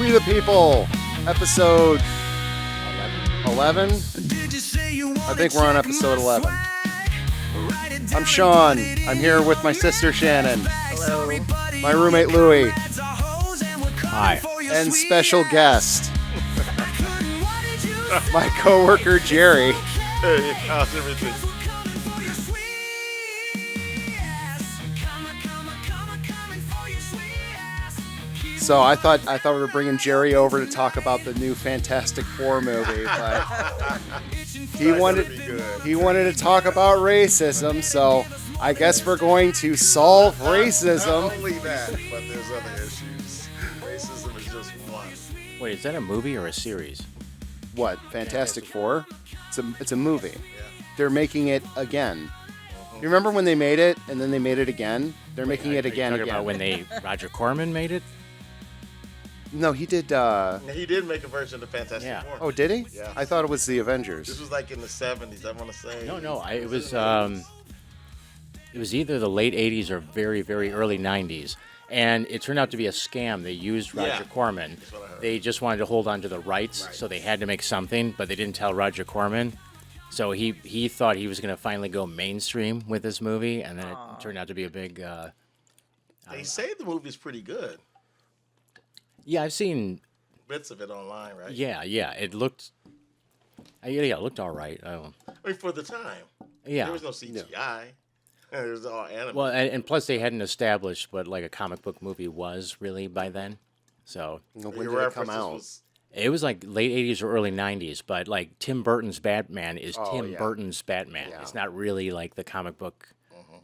Schwee the People, episode 11? I think we're on episode 11. I'm Sean. I'm here with my sister Shannon. Hello. My roommate Louie. Hi. And special guest, my coworker Jerry. Hey, how's everything? So I thought we were bringing Jerry over to talk about the new Fantastic Four movie, but he wanted to talk about racism. So I guess we're going to solve racism. Not only that, but there's other issues. Racism is just one. Wait, is that a movie or a series? What? Fantastic Four? It's a movie. Yeah. They're making it again. You remember when they made it and then they made it again? They're making it again. Talking about when Roger Corman made it? No, he did. He did make a version of Fantastic Four. Oh, did he? Yeah. I thought it was the Avengers. This was like in the 70s, I want to say. No. It was either the late 80s or very, very early 90s. And it turned out to be a scam. They used Roger Corman. That's what I heard. They just wanted to hold on to the rights, so they had to make something, but they didn't tell Roger Corman. So he thought he was going to finally go mainstream with this movie, and then it turned out to be a big... They say the movie's pretty good. Yeah, I've seen... Bits of it online, right? Yeah, it looked... it looked all right. I mean, for the time. Yeah. There was no CGI. It was all animated. Well, and plus they hadn't established what like a comic book movie was really by then. So When Your did it come references out? was- it was like late 80s or early 90s, but like Tim Burton's Batman is Tim yeah. Burton's Batman. Yeah. It's not really like the comic book,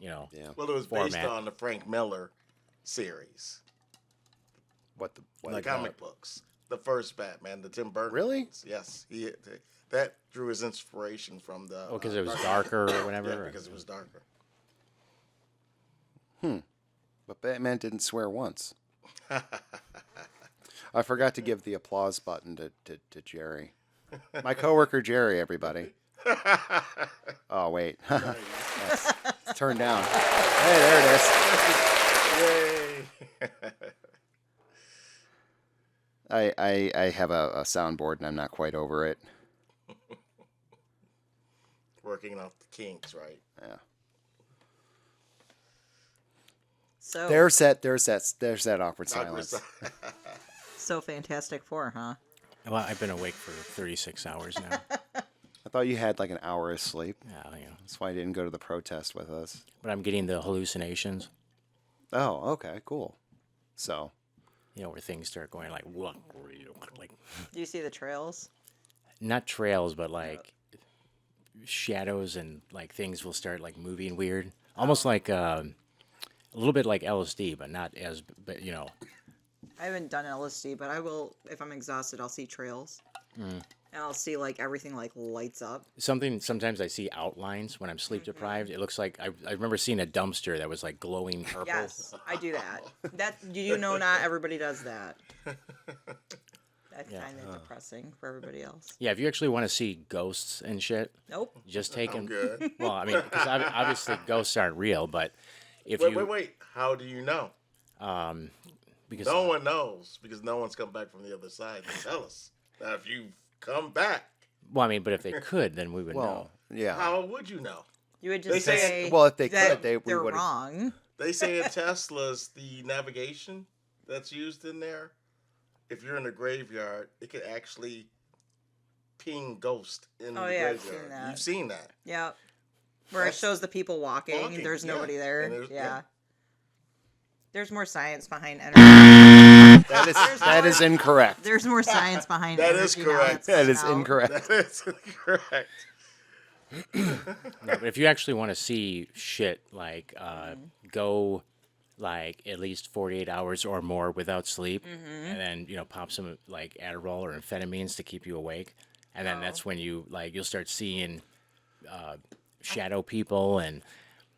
Yeah. well, it was based format. on the Frank Miller series. What the Comic books. The first Batman, the Tim Burton. Really? ones. Yes. That drew his inspiration from the... because it was darker or whatever. Yeah, because it was darker. But Batman didn't swear once. I forgot to give the applause button to Jerry. My coworker Jerry, everybody. Oh, wait. Yes. Turn down. Hey, there it is. Yay! I have a soundboard and I'm not quite over it. Working off the kinks, right? Yeah. So There's that awkward silence. so Fantastic Four, huh? Well, I've been awake for 36 hours now. I thought you had like an hour of sleep. Yeah, That's why you didn't go to the protest with us. but I'm getting the hallucinations. Oh, okay, cool. So, Where things start going like Do you see the trails? not trails, but like shadows and like things will start like moving weird, almost like a little bit like LSD, but not as, but I haven't done LSD, but I will. If I'm exhausted, I'll see trails, and I'll see like everything like lights up. Sometimes I see outlines when I'm sleep deprived. It looks like I remember seeing a dumpster that was like glowing purple. Yes, I do that. Not everybody does that. That's kind of depressing for everybody else. Yeah, if you actually want to see ghosts and shit, Nope. just take them. Good. Well, I mean, because obviously ghosts aren't real, but if Wait. How do you know? because No one knows because no one's come back from the other side to tell us. Now, if you come back, well, I mean, but if they could, then we would know. well, yeah. how would you know? You would They just say- say, Well, if they that could, we they're would've- wrong. They say in Tesla's the navigation that's used in there. If you're in a graveyard, it could actually ping ghost in the yeah, I've graveyard. seen that. You've seen that. Yep. Where That's- it shows the people walking. Walking, There's yeah. nobody there. And there's- Yeah. yeah. There's more science behind energy. That is incorrect. There's more science behind That energy. is now correct. that's That is out. incorrect. That is correct. No, but if you actually want to see shit like go like at least 48 hours or more without sleep, and then pop some like Adderall or amphetamines to keep you awake, and then that's when you'll start seeing shadow people and.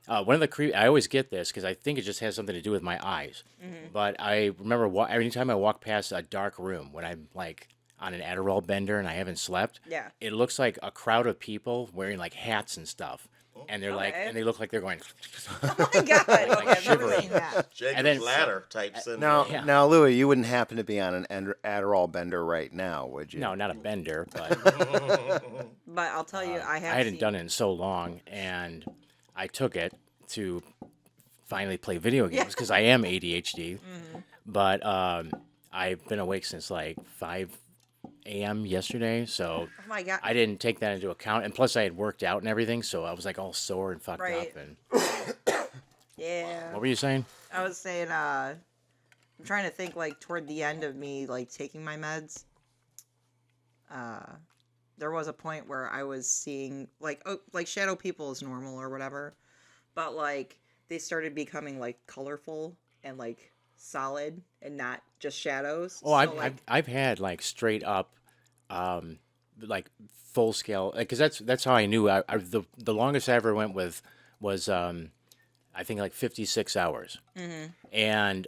One of the I always get this because I think it just has something to do with my eyes. But I remember anytime I walk past a dark room when I'm like on an Adderall bender and I haven't slept, Yeah. it looks like a crowd of people wearing like hats and stuff. and they're like, Okay. and they look like they're going. Oh my god! Okay, I've never shivering. seen that. Jacob's then- ladder type syndrome. Now, Yeah. now, Louis, you wouldn't happen to be on an Adderall bender right now, would you? No, not a bender, but But I'll tell you, I have. I hadn't seen, done it in so long, and I took it to finally play video games because I am ADHD. But I've been awake since like 5 a.m. yesterday, so Oh my god! I didn't take that into account. And plus, I had worked out and everything, so I was like all sore and fucked Right. up. And Yeah. what were you saying? I was saying, I'm trying to think like toward the end of me like taking my meds. There was a point where I was seeing like shadow people is normal or whatever, but like they started becoming like colorful and like solid and not just shadows. Oh, So, like, I've had like straight up, like full scale, because that's how I knew. The longest I ever went with was I think like 56 hours, and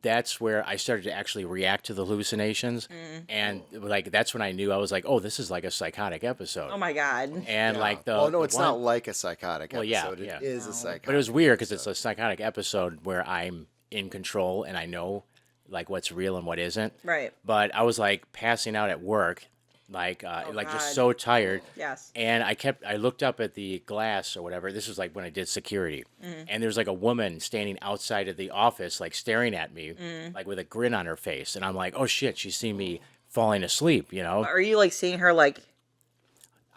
that's where I started to actually react to the hallucinations, and like that's when I knew I was like, oh, this is like a psychotic episode. oh my god! And like the Oh no, the it's one- not like a psychotic Well, yeah, episode. yeah. It is No. a psychotic. But it was weird because it's a psychotic episode where I'm in control and I know like what's real and what isn't. Right. But I was like passing out at work, like like God. just so tired. Yes. And I looked up at the glass or whatever. This was like when I did security, and there's like a woman standing outside of the office, like staring at me, like with a grin on her face. And I'm like, oh shit, she's seen me falling asleep, you know? Are you like seeing her like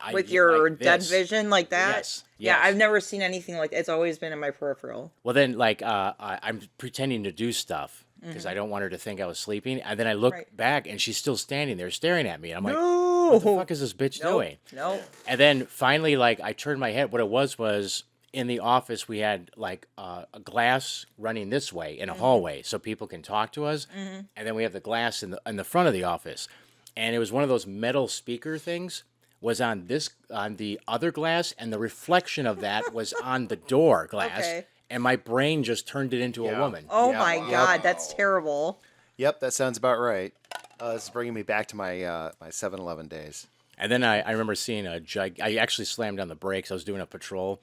I- with your like dead this. vision like that? Yes, Yeah, yes. I've never seen anything like it's always been in my peripheral. Well, then, like, I'm pretending to do stuff because I don't want her to think I was sleeping. And then I look Right. back, and she's still standing there staring at me. And I'm like, No. what the fuck is this bitch doing? Nope. And then finally, like, I turned my head. What it was in the office, we had, like, a glass running this way in a hallway so people can talk to us. And then we have the glass in the front of the office. And it was one of those metal speaker things was on the other glass, and the reflection of that was on the door glass. Okay. And my brain just turned it into a Yeah. woman. Oh Yeah. my Wow. god, that's terrible. Yep, that sounds about right. This is bringing me back to my my 7-Eleven days. And then I remember seeing I actually slammed on the brakes. I was doing a patrol,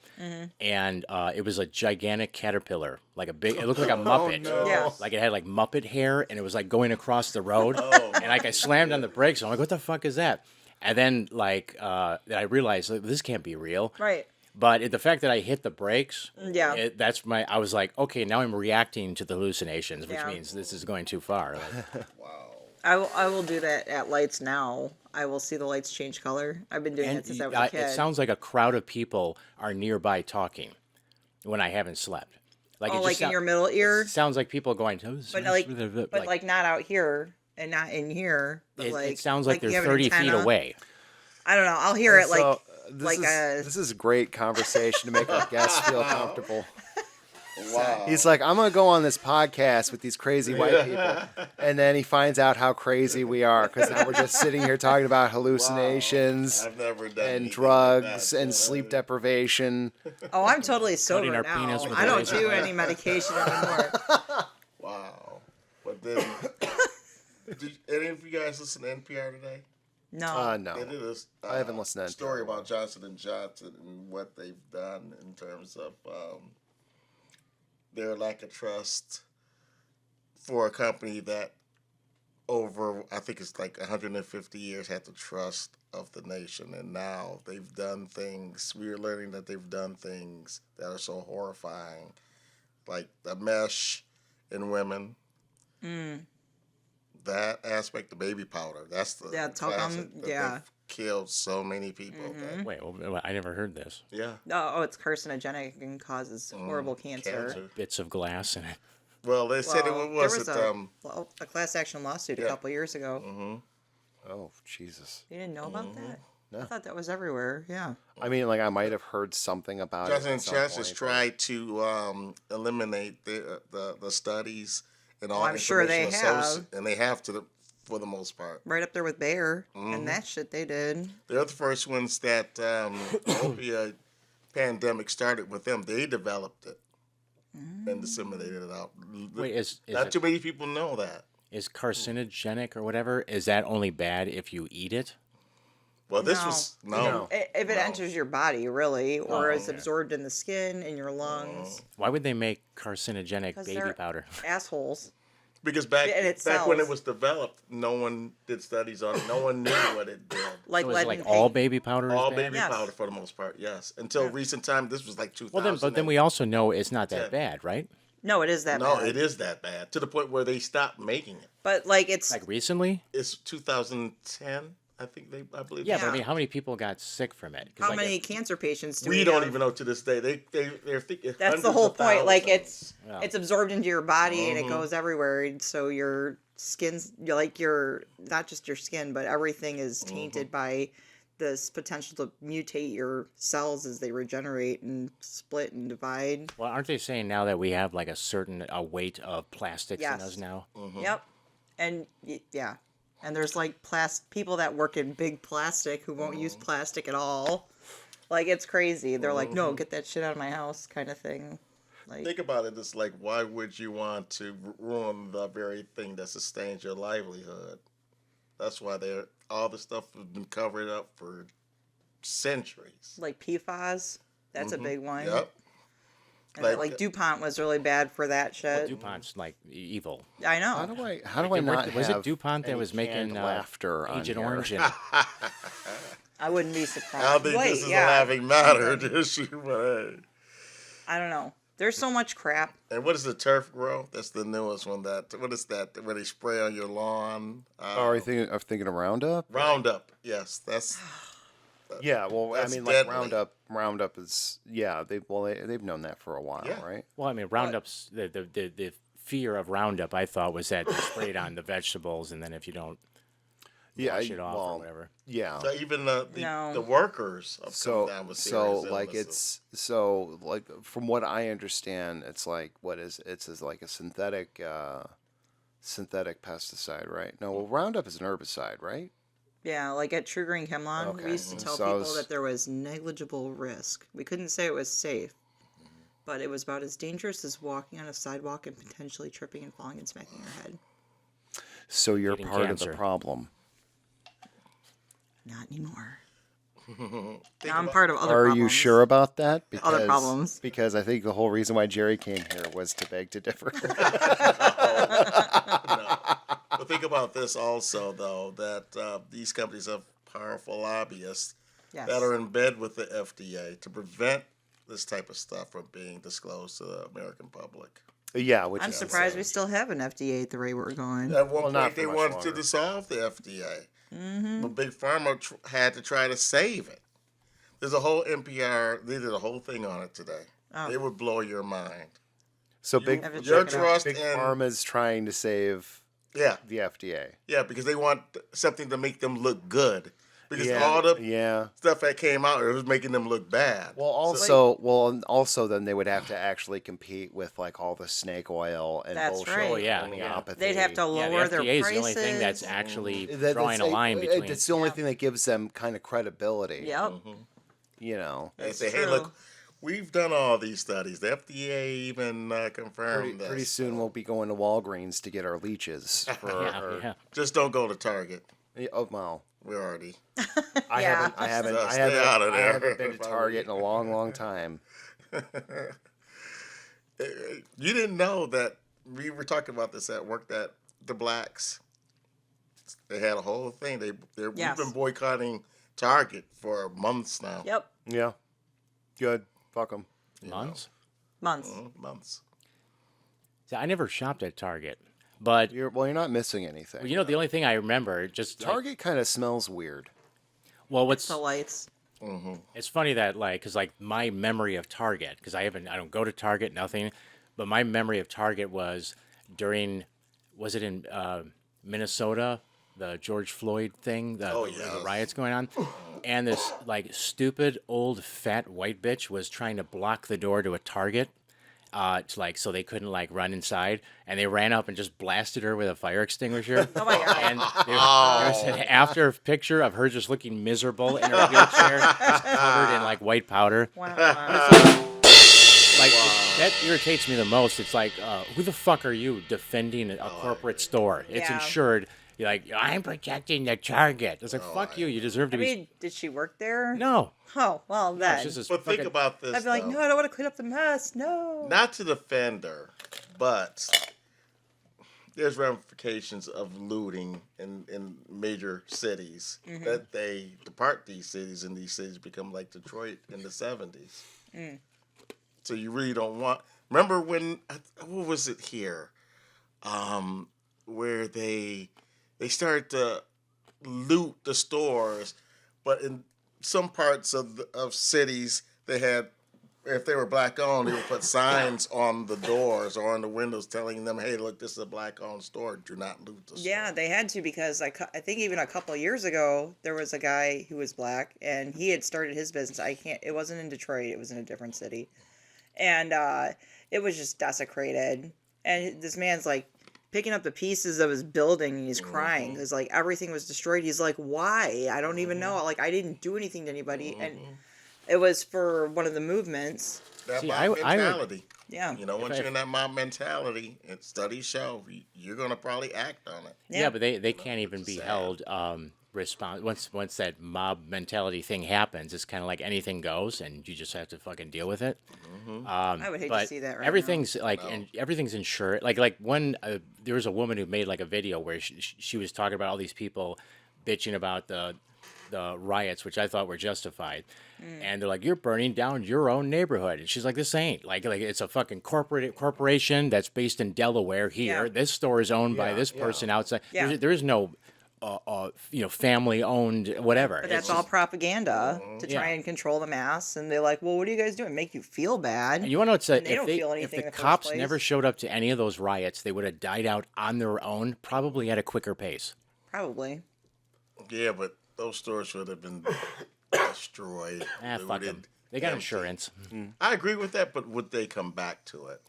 and it was a gigantic caterpillar, like a big. It looked like a Muppet. no. Yeah. Like it had like Muppet hair, and it was like going across the road. And like I slammed on the brakes. I'm like, what the fuck is that? And then like I realized like, this can't be real. Right. But the fact that I hit the brakes, Yeah. I was like, okay, now I'm reacting to the hallucinations, which Yeah. means this is going too far. Like, Wow. I will do that at lights now. I will see the lights change color. I've been doing and it since I was a kid. it sounds like a crowd of people are nearby talking when I haven't slept. Like oh, it just like in your middle ear, It sounds like people going, oh, but like not out here and not in here. But it, like it sounds like you they're have an 30 feet antenna. away. I don't know. I'll hear it like So, this like is this is a great conversation to make our guests feel comfortable. Wow. He's like, I'm gonna go on this podcast with these crazy white people, and then he finds out how crazy we are because now we're just sitting here talking about hallucinations I've never done and anything drugs like that. and sleep deprivation. oh, I'm totally sober our now. penis with I a don't razor do blade. any medication anymore. Wow. But then, did any of you guys listen to NPR today? No. No, They did a I haven't listened to NPR story in a while. about Johnson and Johnson and what they've done in terms of their lack of trust for a company that over, I think it's like 150 years had the trust of the nation. And now they've done things, we are learning that they've done things that are so horrifying, like the mesh in women. That aspect, the baby powder, that's the Yeah, talcum, classic that yeah. they've killed so many people. Okay? Wait, I never heard this. Yeah. Oh, it's carcinogenic and causes horrible cancer. Bits of glass in it. Well, they said Well, it was there was it. a class action lawsuit a yeah. couple years ago. Oh Jesus! You didn't know about that? No. I thought that was everywhere. Yeah. I mean, like I might have heard something about Johnson it. and at some Johnson has point, tried to eliminate the studies and all. I'm sure they information have. and they have to for the most part. Right up there with Bayer and that shit they did. They're the first ones that the opioid pandemic started with them. They developed it and disseminated it out. Wait, is Not it, too many people know that. is carcinogenic or whatever? Is that only bad if you eat it? Well, this No. was no. If it No. enters your body, really, or is okay. absorbed in the skin, in your lungs, Why would they make carcinogenic 'cause baby they're powder? assholes. Because back And it back when it sells. was developed, no one did studies on it. No one knew what it did. Like So is lead it like and all paint. baby powder is All bad? baby Yes. powder for the most part, yes. Until recent time, this was like 2000. Well, but then we also know it's not that Yeah. bad, right? No, it is that No, bad. it is that bad to the point where they stopped making it. But like it's Like recently? It's 2010, I think I believe. Yeah, but I Yeah. mean, how many people got sick from it? 'Cause how like many cancer patients do We don't have? even know to this day. They're thinking. That's the hundreds whole of point. Like thousands. it's absorbed into your body and it Mhm. goes everywhere. And so your skin's like your not just your skin, but everything is tainted by this potential to mutate your cells as they regenerate and split and divide. Well, aren't they saying now that we have like a weight of plastics in Yes. us now? Yep. And yeah. And there's like people that work in big plastic who won't use plastic at all. Like it's crazy. They're like, no, get that shit out of my house, kind of thing. Like, Think about it. It's like, why would you want to ruin the very thing that sustains your livelihood? That's why all the stuff has been covered up for centuries. like PFAS. That's a big one. Yep. And like DuPont was really bad for that shit. DuPont's like evil. I know. How do I They not was it have DuPont that any was making canned laughter on Agent here? Orange? And, I wouldn't be surprised. I don't think Wait, this is yeah. a laughing matter issue, but hey. I don't know. There's so much crap. And what is the turf grow? That's the newest one. What is that? Where they spray on your lawn? Oh, are you thinking of Roundup? Roundup. Yes, that's Yeah, well, I That's mean, deadly. like Roundup is they've known that for a while, Yeah. right? well, I mean, Roundup's the fear of Roundup. I thought was that they sprayed on the vegetables, and then if you don't wash it off or whatever. Yeah. so even No. the workers have So come down with so serious like illnesses. from what I understand, it's like it's like a synthetic pesticide, right? No, well, Roundup is an herbicide, right? Yeah, like at True Green Chemlon, Okay. we used to tell So I people was- that there was negligible risk. We couldn't say it was safe, but it was about as dangerous as walking on a sidewalk and potentially tripping and falling and smacking your head. So you're Getting part of cancer. the problem. Not anymore. Think Now I'm about- part of other Are problems. you sure about that? Because, Other problems. Because I think the whole reason why Jerry came here was to beg to differ. But think about this also, though, that these companies have powerful lobbyists Yes. that are in bed with the FDA to prevent this type of stuff from being disclosed to the American public. Yeah, which I'm is surprised we still have an FDA at the rate we're going. At one Well, not point, for they much wanted longer. to dissolve the FDA, but Big Pharma had to try to save it. There's a whole NPR. They did a whole thing on it today. Oh. It would blow your mind. So big Have to Your check it out. trust big in pharma's trying to save yeah, the FDA. yeah, because they want something to make them look good. Because Yeah, all the yeah. stuff that came out, it was making them look bad. Well, also then they would have to actually compete with like all the snake oil and That's bullshit. right. Oh, yeah, homeopathy. They'd have to Yeah, lower the their FDA is prices. the only thing that's actually That- drawing a that's- line between. It's the only thing that gives them kind of credibility. Yep. You know. They That's say, hey, true. look, we've done all these studies. The FDA even confirmed this. Pretty soon we'll be going to Walgreens to get our leeches. For yeah. Just don't go to Target. Oh well. We're already. I Yeah. haven't Stay out of there. been to Target in a long, long time. You didn't know that we were talking about this at work, that the blacks, they had a whole thing. Yes. We've been boycotting Target for months now. Yep. Yeah. Good. Fuck them. Months. Months. Months. See, I never shopped at Target, but You're not missing anything. you know the only thing I remember just like, Target kind of smells weird. well, what's The lights. it's funny that because my memory of Target, because I don't go to Target, nothing, but my memory of Target was was it in Minnesota, the George Floyd thing, the yes. riots going on, and this like stupid old fat white bitch was trying to block the door to a Target. So they couldn't run inside, and they ran up and just blasted her with a fire extinguisher. Oh my god. And there was an after picture of her just looking miserable in her wheelchair, just covered in white powder. Wow. That irritates me the most. It's like, who the fuck are you defending a corporate store? It's Yeah. insured. You're like, I'm protecting the target. It's like, fuck you. You deserve to I be. mean, did she work there? No. Oh, well, No, then. it's just this But think fucking- about this. I'd be like, though. no, I don't want to clean up the mess. No. Not to defend her, but there's ramifications of looting in major cities that they depart these cities, and these cities become like Detroit in the 70s. So you really don't want. Remember when? What was it here? Where they started to loot the stores, but in some parts of cities they had. If they were black owned, they would put signs on the doors or on the windows telling them, "Hey, look, this is a black owned store. Do not loot the store." Yeah, they had to because I think even a couple of years ago there was a guy who was black and he had started his business. It wasn't in Detroit, it was in a different city, and it was just desecrated. And this man's like picking up the pieces of his building and he's crying because like everything was destroyed. He's like, "Why? I don't even know. Like I didn't do anything to anybody." And it was for one of the movements. That See, mob I would- mentality. Yeah. You know, once you're in that mob mentality, and studies show you're gonna probably act on it. Yeah, but they can't even be sad. held once that mob mentality thing happens. It's kind of like anything goes, and you just have to fucking deal with it. I would hate to But see that right everything's like and everything's insured. Like when there was a woman who made like a video where she was talking about all these people bitching about the riots, which I thought were justified, and they're like, "You're burning down your own neighborhood," and she's like, "This ain't like it's a fucking corporation that's based in Delaware here. Yeah. This store is owned by this person outside. Yeah. There is no." Family owned, whatever. But that's all propaganda to try Yeah. and control the mass. And they're like, well, what are you guys doing? Make you feel bad? And you want to know what's And they if don't they feel if anything the in the first cops place. never showed up to any of those riots, they would have died out on their own, probably at a quicker pace. Probably. Yeah, but those stores would have been destroyed. Fuck looted, them. They got empty. insurance. I agree with that, but would they come back to it?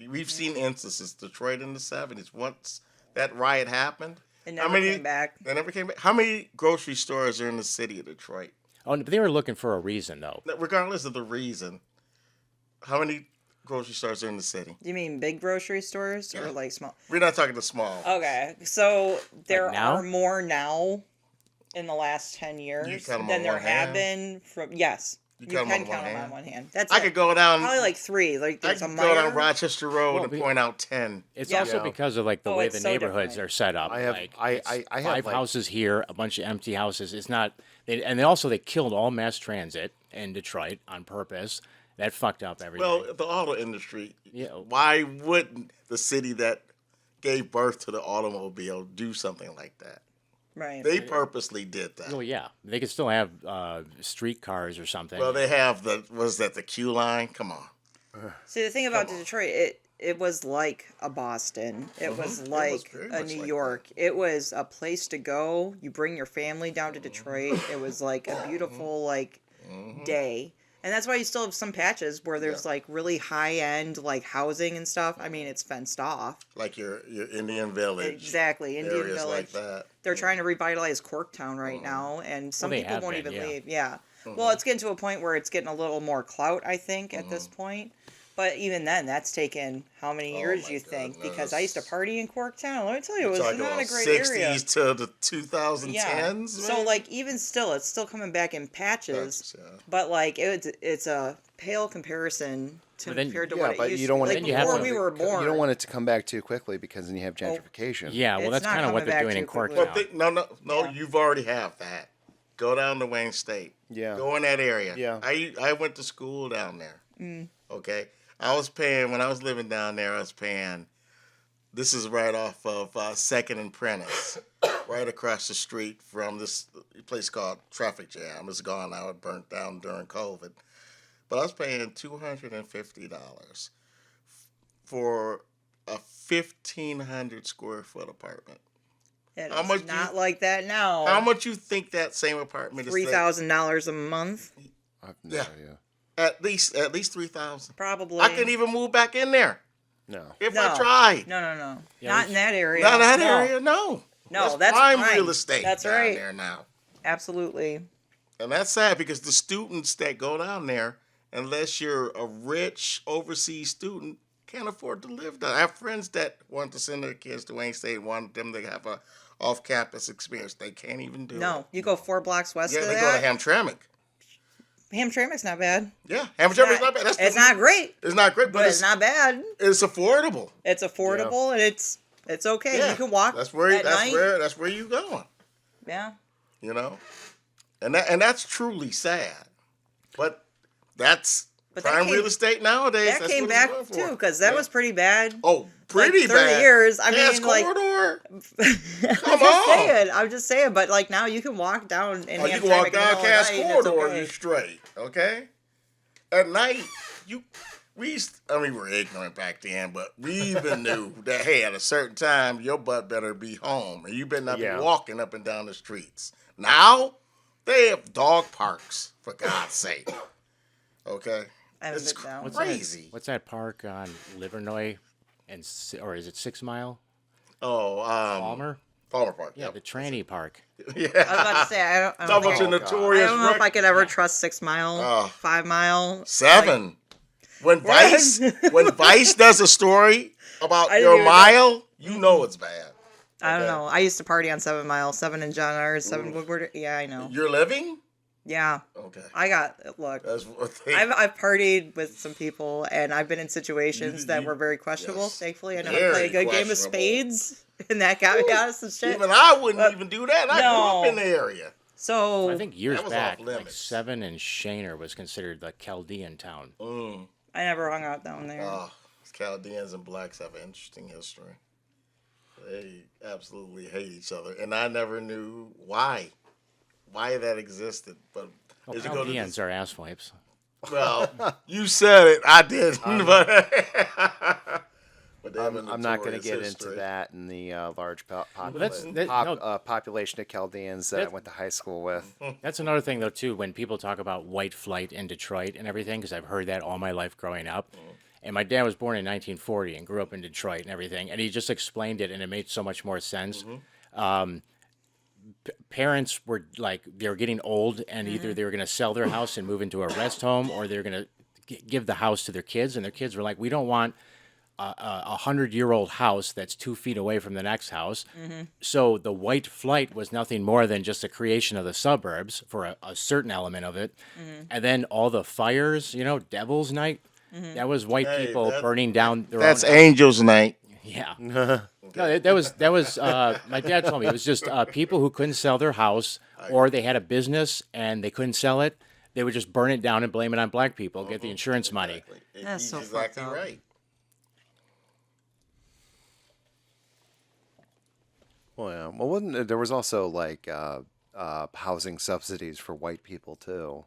We've seen instances, Detroit in the 70s. Once that riot happened, It never came back. They never came back. How many grocery stores are in the city of Detroit? Oh, but they were looking for a reason, though. Regardless of the reason, how many grocery stores are in the city? Do you mean big grocery stores or Yeah. like small? We're not talking the small. Okay, so there now? are more now in the last 10 years count 'em than on there one have hand? been from. Yes, you count 'em can on count one them on hand? one hand. That's I it. could go down. Probably like three. Like I there's a could go down Meyer. Rochester Road Well, and but- point out 10. It's Yeah. also Yeah. because of like the Oh, way it's the so neighborhoods different. are set up. I have- like, I- it's I have, five like- houses here, a bunch of empty houses. It's not. They killed all mass transit in Detroit on purpose. That fucked up everything. Well, the auto industry. Yeah. Why wouldn't the city that gave birth to the automobile do something like that? Right. They purposely did that. Well, yeah, they could still have street cars or something. Well, they have the Q line? Come on. See, the thing about Detroit, it was like a Boston. It was like very a much New like York. It was a place to go. You bring your family down to Detroit. It was like a beautiful day. And that's why you still have some patches where there's like really high end like housing and stuff. I mean, it's fenced off. Like your Indian Village. Exactly, Indian areas Village. like that. They're trying to revitalize Corktown right now, and some they people have won't been, even yeah. leave. Yeah. Well, it's getting to a point where it's getting a little more clout, I think, at this point. But even then, that's taken how many years, my you think? goodness. Because I used to party in Corktown. Let me tell you, it was Talking not about a great 60s area. to the 2010s, Yeah. man. So, like, even still, it's still coming back in patches. Yeah. But, like, it's a pale comparison But then- compared to Yeah, what it but used you to don't be. want Like, Then you have before to- we were born. You don't want it to come back too quickly because then you have gentrification. yeah, well, It's that's not kind of what coming they're back doing in too quickly. Corktown. Well, no, Yeah. you've already have that. Go down to Wayne State. Yeah. Go in that area. Yeah. I went to school down there. Okay. I was paying, when I was living down there, this is right off of Second and Prentice, right across the street from this place called Traffic Jam. It's gone now. It burnt down during COVID. But I was paying $250 for a 1,500 square foot apartment. It How is much do not you- like that now. How much you think that same apartment is? $3,000 a month? I have no Yeah. idea. At least 3,000. Probably. I couldn't even move back in there No. if No. I tried. No. Yeah, Not we- in that area. Not that No. area, no. No, that's prime prime. real estate. That's down right. there now, Absolutely. and that's sad because the students that go down there, unless you're a rich overseas student, can't afford to live there. I have friends that want to send their kids to Wayne State, want them to have a off-campus experience. They can't even do it. No, you go 4 blocks west Yeah, of they that. go to Hamtramck. Hamtramck's not bad. Yeah, Hamtramck's not bad. It's not great, It's not great, but it's not bad. It's affordable. It's affordable and it's okay. Yeah, You can walk That's where at night. that's where you going. Yeah. You know, and that's truly sad. But that's But that prime came- real estate nowadays. That That's came what back it's going too, for. because that Yeah. was pretty bad. Oh, pretty like 30 bad. years. I Gas mean, like, corridor. I'm just saying, but like now you can walk down in Oh, you Hamtramck can walk in the down middle of Cass the night and it's Corridor, okay. you straight, okay? At night, we were ignorant back then, but we even knew that, hey, at a certain time, your butt better be home, and you better not be walking up and down the streets. Now, they have dog parks, for God's sake, okay? I haven't It's been down. crazy. What's that park on Livernois, or is it 6 Mile? Oh, Palmer? Palmer Park, Yeah, the tranny park. Yeah. I was about to say, I don't Talk about your think, notorious I don't know if I wreck. could ever trust 6 Mile, Oh. 5 Mile. 7. When Vice does a story about I didn't your even know. mile, you know it's bad. I don't Okay. know. I used to party on 7 Mile, 7 in John R. 7 Woodward. Yeah, I know. You're living? Yeah, Okay. I got look. That's what they... I've partied with some people, and I've been in situations that You- were very questionable. yes. Thankfully, I know how to play a Very good game of questionable. spades, and that got us some shit. Even I wouldn't even do that. I grew No. up in the area. So I think years That was back, off like limits. 7 and Shaner was considered the Chaldean town. I never hung out down there. Chaldeans and blacks have an interesting history. They absolutely hate each other. And I never knew why that existed. But Well, as you go to Chaldeans are asswipes. well, you said it. I didn't. But they have a I'm not going to notorious get history. into that in the large no. population of Chaldeans that I That- went to high school with. That's another thing, though, too, when people talk about white flight in Detroit and everything, because I've heard that all my life growing up. And my dad was born in 1940 and grew up in Detroit and everything, and he just explained it, and it made so much more sense. Parents were like, they were getting old, and either they were going to sell their house and move into a rest home, or they were going to give the house to their kids, and their kids were like, we don't want a 100-year-old house that's 2 feet away from the next house. So the white flight was nothing more than just a creation of the suburbs for a certain element of it. And then all the fires, Devil's Night, that was white Hey, people that- burning down their That's own. Angel's Night. Yeah. No, that was my dad told me it was just people who couldn't sell their house or they had a business and they couldn't sell it. They would just burn it down and blame it on black people, get the insurance money. That's He's so exactly fucked up. right. Well, yeah. Well, wasn't there was also like housing subsidies for white people too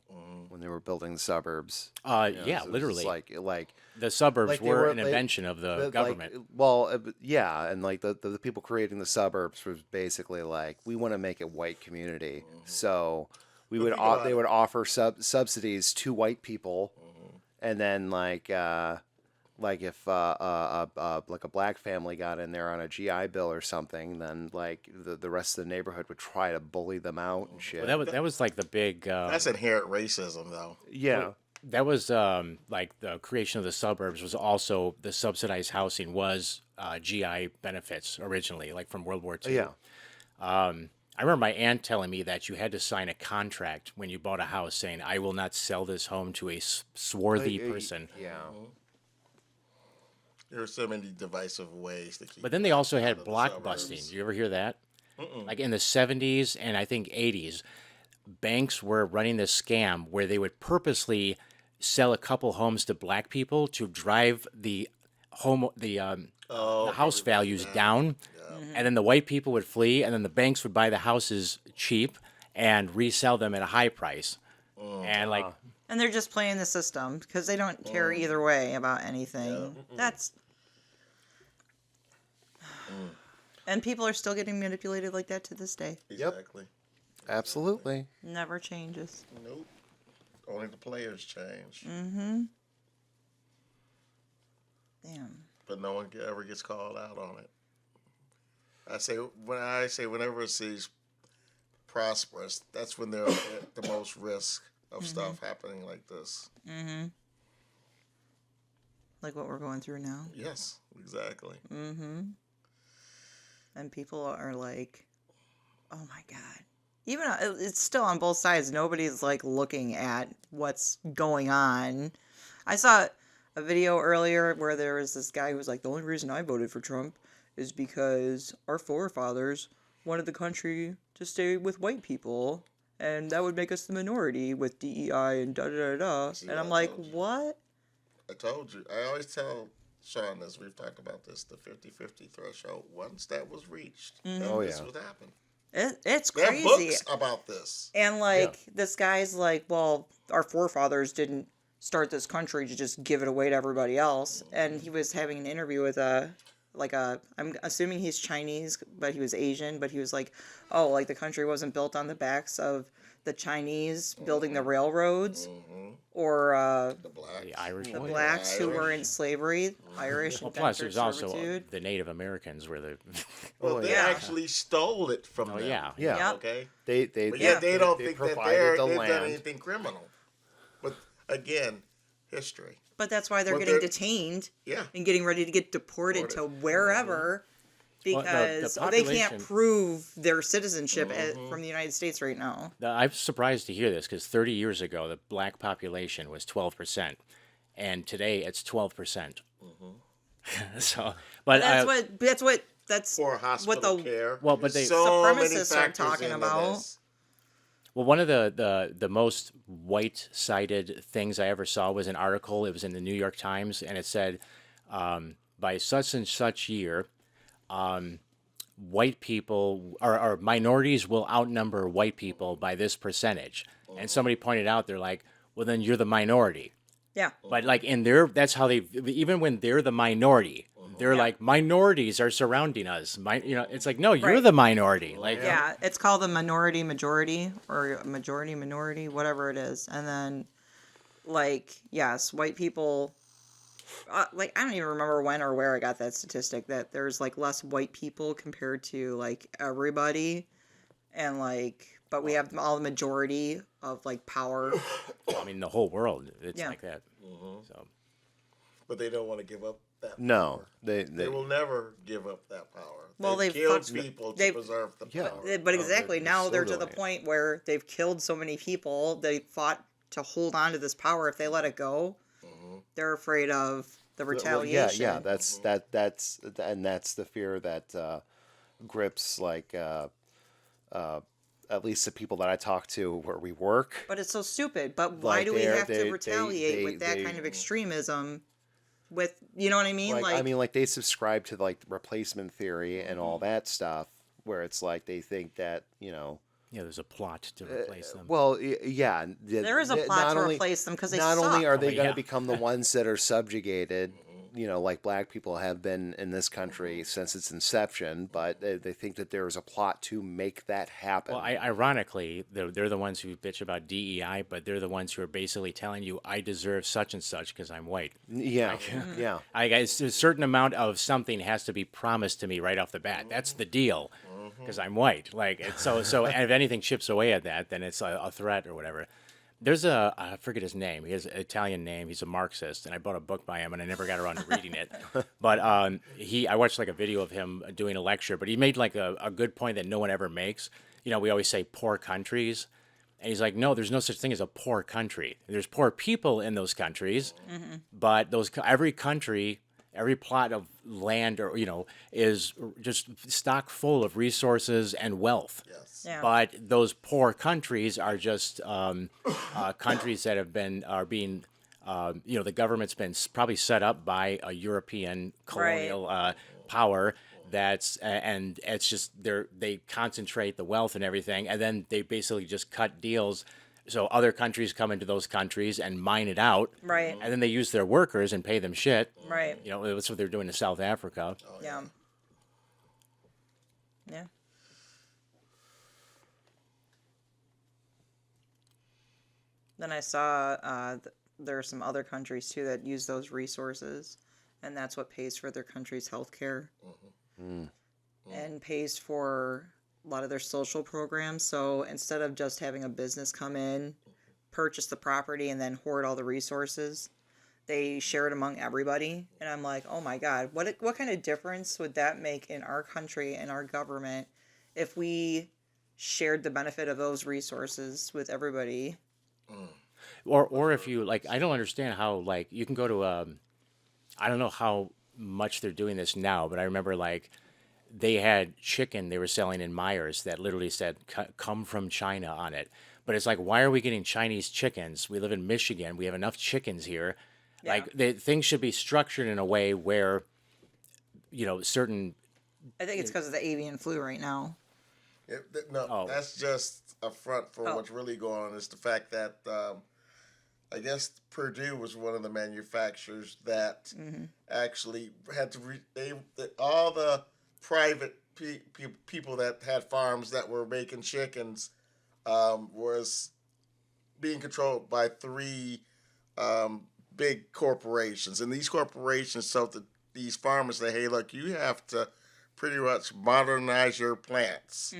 when they were building the suburbs. Yeah, So it was literally. like The suburbs like they were were- an they- invention of the like, government. yeah, and like the people creating the suburbs was basically like we want to make a white community, so we would think about they it. would offer subsidies to white people, and then like if like a black family got in there on a GI Bill or something, then like the rest of the neighborhood would try to bully them out and shit. Well, that was like the big. That's inherent racism, though. yeah. That was like the creation of the suburbs was also the subsidized housing was GI benefits originally, like from World War II. Yeah. I remember my aunt telling me that you had to sign a contract when you bought a house saying, "I will not sell this home to a swarthy person." Yeah. There are so many divisive ways to keep. But then they also had out of the blockbusting. suburbs. Do you ever hear that? Like in the 70s and I think 80s, banks were running this scam where they would purposely sell a couple homes to black people to drive the house values down, and then the white people would flee, and then the banks would buy the houses cheap and resell them at a high price. And like, And they're just playing the system because they don't care either way about anything. That's. And people are still getting manipulated like that to this day. Exactly. Absolutely. Never changes. Nope. Only the players change. Damn. But no one ever gets called out on it. I say whenever it sees prosperous, that's when they're at the most risk of stuff happening like this. like what we're going through now. Yes, exactly. And people are like, oh my God. Even it's still on both sides. Nobody's like looking at what's going on. I saw a video earlier where there was this guy who was like, the only reason I voted for Trump is because our forefathers wanted the country to stay with white people, and that would make us the minority with DEI and da da da da. See And what I'm I like, told you? what? I told you. I always tell Sean this. We've talked about this. The 50-50 threshold. Once that was reached, then Oh, this yeah. would happen. It's There are crazy. books about this. And like this guy's like, well, our forefathers didn't start this country to just give it away to everybody else. And he was having an interview with I'm assuming he's Chinese, but he was Asian. But he was like, oh, like the country wasn't built on the backs of the Chinese building the railroads, or The blacks. The Irish the ones. blacks who were Irish. in slavery, Irish Well, and plus, there's also servitude. the Native Americans were the. Well, they yeah. actually stole it from Oh, them. yeah. Yeah. Yep. Okay. They But yet they don't think that provided the they've done land. anything criminal. But again, history. But that's why they're But getting they're- detained Yeah. and getting ready to get deported to wherever Well, because the they can't population- prove their citizenship from the United States right now. I'm surprised to hear this because 30 years ago, the black population was 12%, and today it's 12%. So, but That's For what hospital the care. Well, but they- so many supremacists are factors talking into about. this. well, one of the most white-sided things I ever saw was an article. It was in the New York Times, and it said, by such and such year, white people or minorities will outnumber white people by this percentage. And somebody pointed out, they're like, well, then you're the minority. yeah. But like in their, that's how they, even when they're the minority, they're like, minorities are surrounding us. It's like, no, you're Right. the minority. Like, Yeah, it's called the minority majority or majority minority, whatever it is. And then, like, yes, white people. Like, I don't even remember when or where I got that statistic that there's like less white people compared to like everybody, and like, but we have all the majority of like power. I mean, the whole world, it's Yeah. like that. So, But they don't want to give up that No, power. they They will never give up that power. Well, they've they've killed fucked- people to they've- preserve the Yeah. power. But exactly now so they're to the doing it. point where they've killed so many people. They fought to hold on to this power. If they let it go, they're afraid of the Well, retaliation. yeah. That's the fear that grips like at least the people that I talk to where we work. But it's so stupid. But why Like, do we they're- have to they- retaliate they- with that they- kind of extremism? With, you know what I mean? Like, I mean, like they subscribe to like replacement theory and all that stuff, where it's like they think that yeah, there's a plot to replace them. well, yeah, there is a plot to replace them because they not suck. only are they Oh, going to yeah. become the ones that are subjugated, like black people have been in this country since its inception, but they think that there is a plot to make that happen. Well, ironically, they're the ones who bitch about DEI, but they're the ones who are basically telling you, I deserve such and such because I'm white. yeah, yeah. I guess a certain amount of something has to be promised to me right off the bat. That's the deal, because I'm white. Like, it's so and if anything chips away at that, then it's a threat or whatever. There's I forget his name. He has an Italian name. He's a Marxist, and I bought a book by him, and I never got around to reading it. But I watched like a video of him doing a lecture, but he made like a good point that no one ever makes. We always say poor countries. And he's like, no, there's no such thing as a poor country. There's poor people in those countries, but every country, every plot of land or is just stock full of resources and wealth. Yes. Yeah. But those poor countries are just countries that are being the government's been probably set up by a European colonial power. And it's just they concentrate the wealth and everything, and then they basically just cut deals. So other countries come into those countries and mine it out, Right. and then they use their workers and pay them shit. Right. That's what they're doing in South Africa. Yeah. Yeah. Then I saw there are some other countries too that use those resources, and that's what pays for their country's health care and pays for a lot of their social programs. So instead of just having a business come in, purchase the property, and then hoard all the resources, they share it among everybody, and I'm like, oh my god, what kind of difference would that make in our country and our government if we shared the benefit of those resources with everybody? Or if you like, I don't understand how like you can go to I don't know how much they're doing this now, but I remember like they had chicken they were selling in Myers that literally said "come from China" on it. But it's like, why are we getting Chinese chickens? We live in Michigan. We have enough chickens here. Yeah. Like things should be structured in a way where, certain. I think it's because of the avian flu right now. No, Oh. that's just a front for Oh. what's really going on. Is the fact that I guess Purdue was one of the manufacturers that actually had to all the private people that had farms that were making chickens was being controlled by three big corporations, and these corporations told these farmers that, hey, look, you have to pretty much modernize your plants,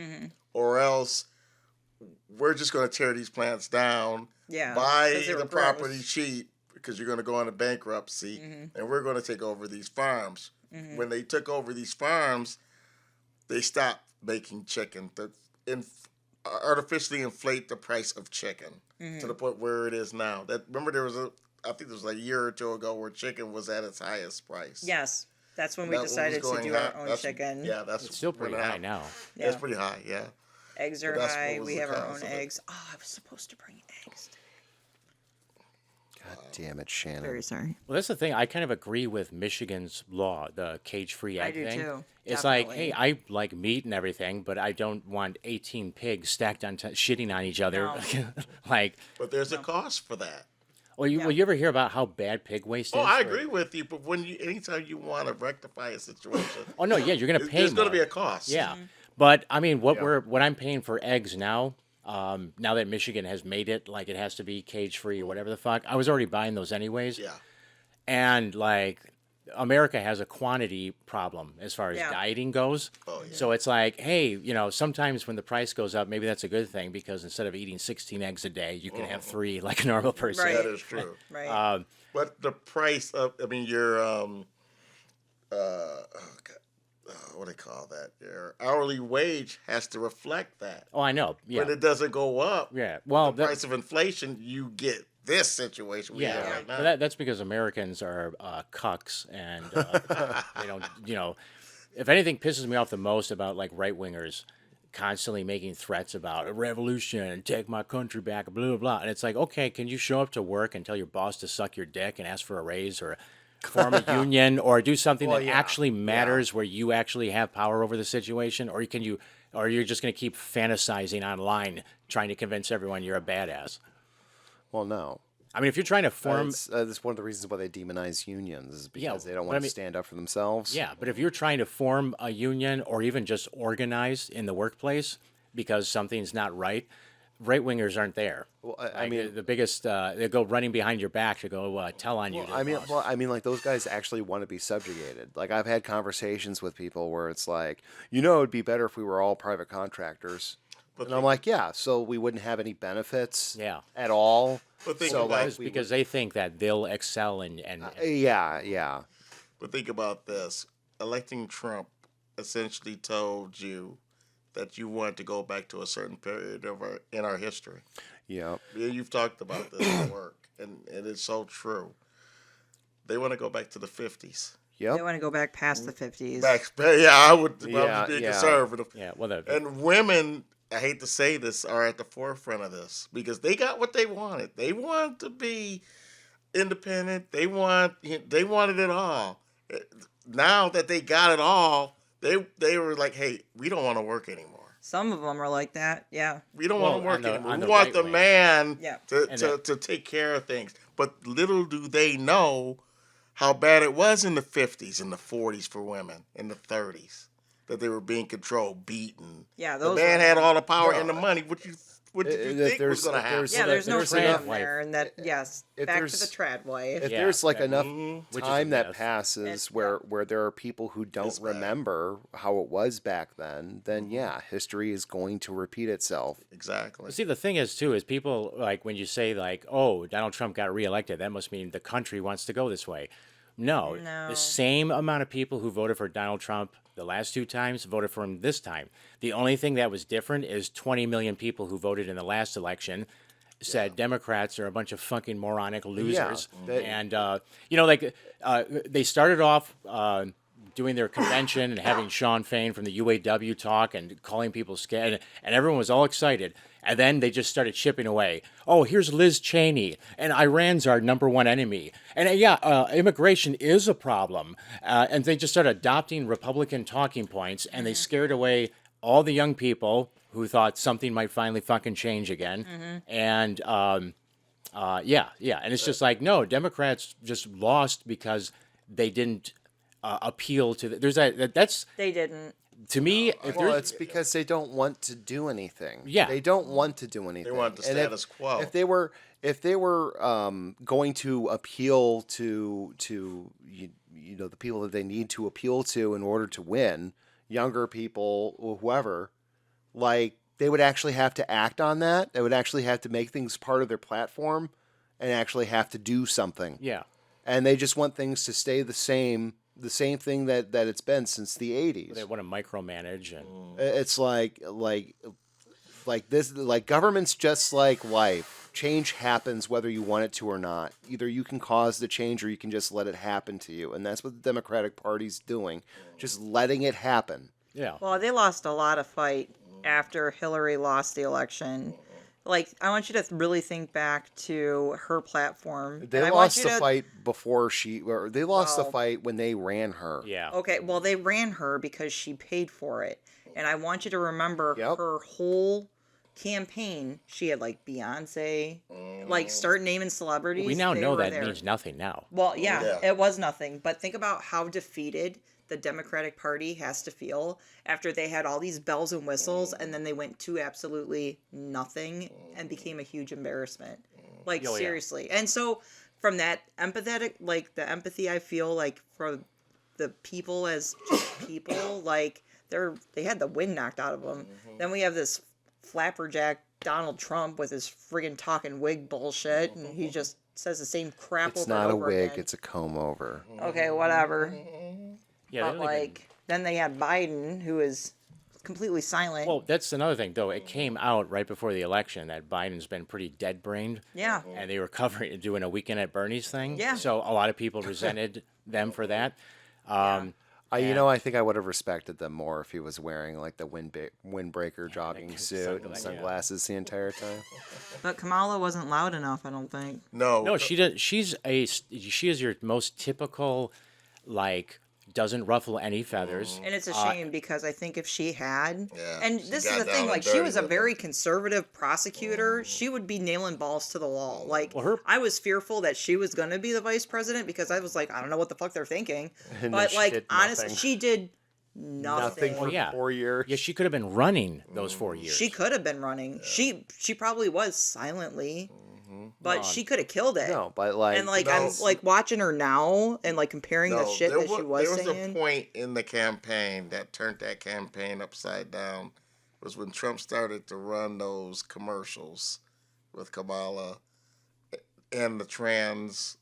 or else we're just going to tear these plants down, Yeah, buy 'cause they were the property gross. cheap because you're going to go into bankruptcy, and we're going to take over these farms. When they took over these farms, they stopped making chicken to artificially inflate the price of chicken to the point where it is now. Remember there was I think there was a year or two ago where chicken was at its highest price. Yes, that's when And we that was decided to going do high. our own That's- chicken. Yeah, that's It's still pretty when it high happened. now. Yeah. It's pretty high, yeah. Eggs are But that's what high. was We the have our cause own of it. eggs. Oh, I was supposed to bring eggs. God damn it, Shannon. Very sorry. Well, that's the thing. I kind of agree with Michigan's law, the cage-free I egg do thing. too, It's like, definitely. hey, I like meat and everything, but I don't want 18 pigs stacked on shitting on each other. No. Like, But there's a cost for that. well, Yeah. will you ever hear about how bad pig waste Oh, is? I for- agree with you, but anytime you want to rectify a situation, Oh no, yeah, you're gonna pay there's going to more. be a cost. Yeah, but I mean, what I'm paying for eggs now, now that Michigan has made it like it has to be cage free or whatever the fuck, I was already buying those anyways. Yeah. And like, America has a quantity problem as far as Yeah. dieting goes. Oh, yeah. So it's like, hey, sometimes when the price goes up, maybe that's a good thing because instead of eating 16 eggs a day, you can have 3 like a normal person. Right. That is true. Right. But the price of, I mean, your, what do they call that? Your hourly wage has to reflect that. Oh, I know. Yeah. When it doesn't go up, Yeah. Well, the price of inflation, you get this situation we have yeah, right now. but that's because Americans are cucks, and they don't. If anything pisses me off the most about like right wingers constantly making threats about a revolution and take my country back, blah blah blah, and it's like, okay, can you show up to work and tell your boss to suck your dick and ask for a raise or form a union or do something that actually matters where you actually have power over the situation, or or you're just going to keep fantasizing online trying to convince everyone you're a badass. Well, no. I mean, if you're trying to form, That's one of the reasons why they demonize unions is because they don't but want I to mean- stand up for themselves. yeah, but if you're trying to form a union or even just organize in the workplace because something's not right, right wingers aren't there. Well, I Like, mean, the biggest, they go running behind your back to go tell on you. to the boss. I mean, like those guys actually want to be subjugated. Like I've had conversations with people where it's like, it'd be better if we were all private contractors. But And I'm like, yeah, so we wouldn't have any benefits Yeah. at all. But think So, about like, It's because they think that they'll excel and yeah. But think about this. Electing Trump essentially told you that you want to go back to a certain period in our history. Yeah. You've talked about this at work, and it is so true. They want to go back to the 50s. Yep. They want to go back past the 50s. I would Yeah, be yeah. conservative. yeah, well, And women, I hate to say this, are at the forefront of this because they got what they wanted. They want to be independent. They wanted it all. Now that they got it all, they were like, hey, we don't want to work anymore. Some of them are like that. Yeah. We don't Well, want to work on the- anymore. on We the want right the wing. man Yeah. to take care of things. But little do they know how bad it was in the 50s and the 40s for women, in the 30s, that they were being controlled, beaten. Yeah, The those man were- had all the power and the money. What did you If think was there's- going to if happen? there's- Yeah, there's no there's freedom enough- there, and that yes, if back to there's- the trad wife. If Yeah, there's like exactly. enough Which is a time that myth. passes And- where there are people who don't It's bad. remember how it was back then yeah, history is going to repeat itself. Exactly. See, the thing is, too, is people, like, when you say, like, oh, Donald Trump got reelected, that must mean the country wants to go this way. No. No. The same amount of people who voted for Donald Trump the last two times voted for him this time. The only thing that was different is 20 million people who voted in the last election said Democrats are a bunch of fucking moronic losers. that- And, they started off doing their convention and having Sean Fain from the UAW talk and calling people scared, and everyone was all excited. And then they just started chipping away. Oh, here's Liz Cheney, and Iran's our number one enemy. And immigration is a problem. And they just started adopting Republican talking points, and they scared away all the young people who thought something might finally fucking change again. And and it's just like, no, Democrats just lost because they didn't appeal to that's They didn't. to me. If Well, there's it's because they don't want to do anything. Yeah. They don't want to do anything. They want the And if- status quo. If they were going to appeal to the people that they need to appeal to in order to win, younger people or whoever, like they would actually have to act on that. They would actually have to make things part of their platform and actually have to do something. yeah. And they just want things to stay the same thing that it's been since the 80s. They want to micromanage and It's like this, like government's just like life. Change happens whether you want it to or not. Either you can cause the change or you can just let it happen to you. And that's what the Democratic Party's doing. Just letting it happen. yeah. Well, they lost a lot of fight after Hillary lost the election. Like, I want you to really think back to her platform. They and I want lost you the to- fight before they lost the Well- fight when they ran her. Yeah. Okay, well, they ran her because she paid for it. And I want you to remember Yep. her whole campaign. She had, like, Beyonce, like, start naming celebrities. We now They know were that there. means nothing now. Well, yeah, Yeah. it was nothing. But think about how defeated the Democratic Party has to feel after they had all these bells and whistles and then they went to absolutely nothing and became a huge embarrassment. Like, Oh, yeah. seriously. And so, from that empathetic, like, the empathy I feel, like, for the people as just people, like, they had the wind knocked out of them. Then we have this flapperjack Donald Trump with his friggin' talking wig bullshit, and he just says the same crap It's over not and a over wig, again. it's a comb over. Okay, whatever. Yeah. But they don't even- like, then they had Biden, who is completely silent. well, that's another thing, though. It came out right before the election that Biden's been pretty dead-brained. yeah, And they were doing a Weekend at Bernie's thing. Yeah. So a lot of people resented them for that. I think I would have respected them more if he was wearing like the windbreaker jogging suit and sunglasses the entire time. but Kamala wasn't loud enough. I don't think. No, she did. She is your most typical, like, doesn't ruffle any feathers. And it's a shame because I think if she had, Yeah, and she this is got the down thing, and like she dirty was a with very conservative prosecutor, she would be nailing balls to the wall. Like, Well, her- I was fearful that she was going to be the vice president because I was like, I don't know what the fuck they're thinking. And But she like, did honestly, nothing. she did nothing. For yeah. 4 years. Yeah, she could have been running those 4 years. She could have been running. She probably was silently, but she could have killed it. No, but like, And like No. I'm like watching her now and like comparing the shit that she was there was saying. a point in the campaign that turned that campaign upside down. Was when Trump started to run those commercials with Kamala and the trans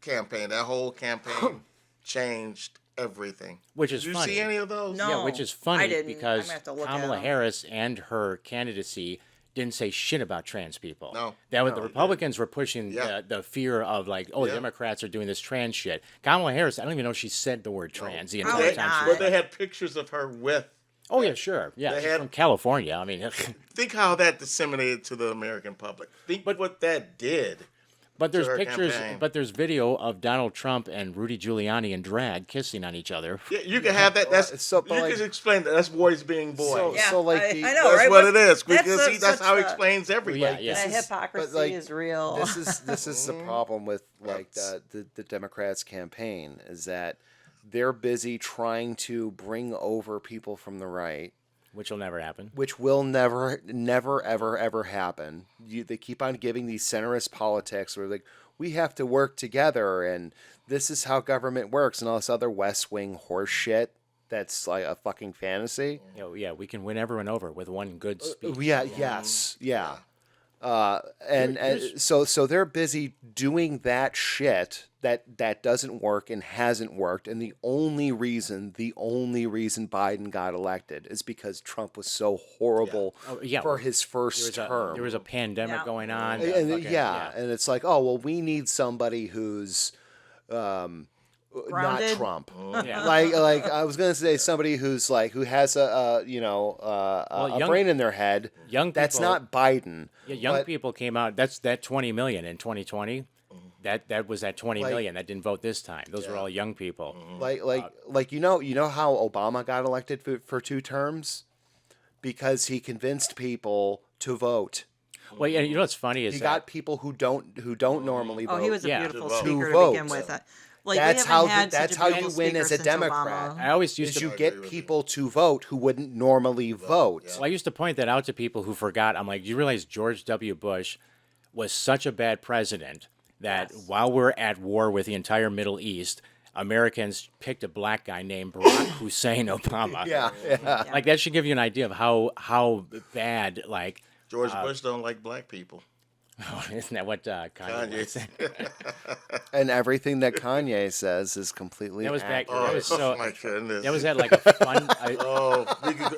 campaign. That whole campaign changed everything. Which is Did you funny. see any of those? No. Yeah, which is I funny didn't. I'm because gonna have to look at Kamala them. Harris and her candidacy didn't say shit about trans people. No. That was, the Republicans were pushing Yeah. the fear of like, oh, the Yeah. Democrats are doing this trans shit. Kamala Harris, I don't even know if she said the word trans the Probably entire time. not. She But was they like, had pictures of her with. oh yeah, sure, yeah, They she's had- from California. I mean, Think how that disseminated to the American public. Think what that did. but there's her pictures, campaign. but there's video of Donald Trump and Rudy Giuliani in drag kissing on each other. Yeah, you can have that. That's So, but you like- can explain that. That's boys being boys. So- Yeah, like I the- know, that's right? what But it is. that's Because a- see, that's such how it a- explains everything. Yeah, yeah. The This is- hypocrisy but, like, is real. this is the problem with like the Democrats campaign is that they're busy trying to bring over people from the right Which will never happen. which will never, never, ever, ever happen. They keep on giving these centrist politics where like we have to work together and this is how government works and all this other West Wing horse shit that's like a fucking fantasy. You know, yeah, we can win everyone over with one good speech. Yeah, yes, yeah. And so they're busy doing that shit that doesn't work and hasn't worked, and the only reason Biden got elected is because Trump was so horrible for his first term. There was a pandemic going on. and fucking- and it's like, oh well, we need somebody who's not Grounded? Trump. Yeah. Like I was gonna say somebody who's like who has a brain in their head. Young That's people- not Biden. Yeah, young but- people came out. That's that 20 million in 2020. That was that 20 Like- million that didn't vote this time. Those were all young people. Like you know how Obama got elected for 2 terms because he convinced people to vote. Well, yeah, you know what's funny is He that got people who don't normally vote. Oh, he was a Yeah. beautiful To vote. speaker To to begin vote. with. Like, That's we haven't how- had that's such a how you beautiful win speaker as a since Democrat. Obama. I always used is to you agree get with you. people to vote who wouldn't normally vote. Well, I used to point that out to people who forgot. I'm like, you realize George W. Bush was such a bad president that while we're at war with the entire Middle East, Americans picked a black guy named Barack Hussein Obama. Yeah. Like that should give you an idea of how bad. Like, George Bush don't like black people. isn't that what Kanye said? Kanye. And everything that Kanye says is completely That was back. accurate. That was so. my goodness. That was at like a fun. Oh,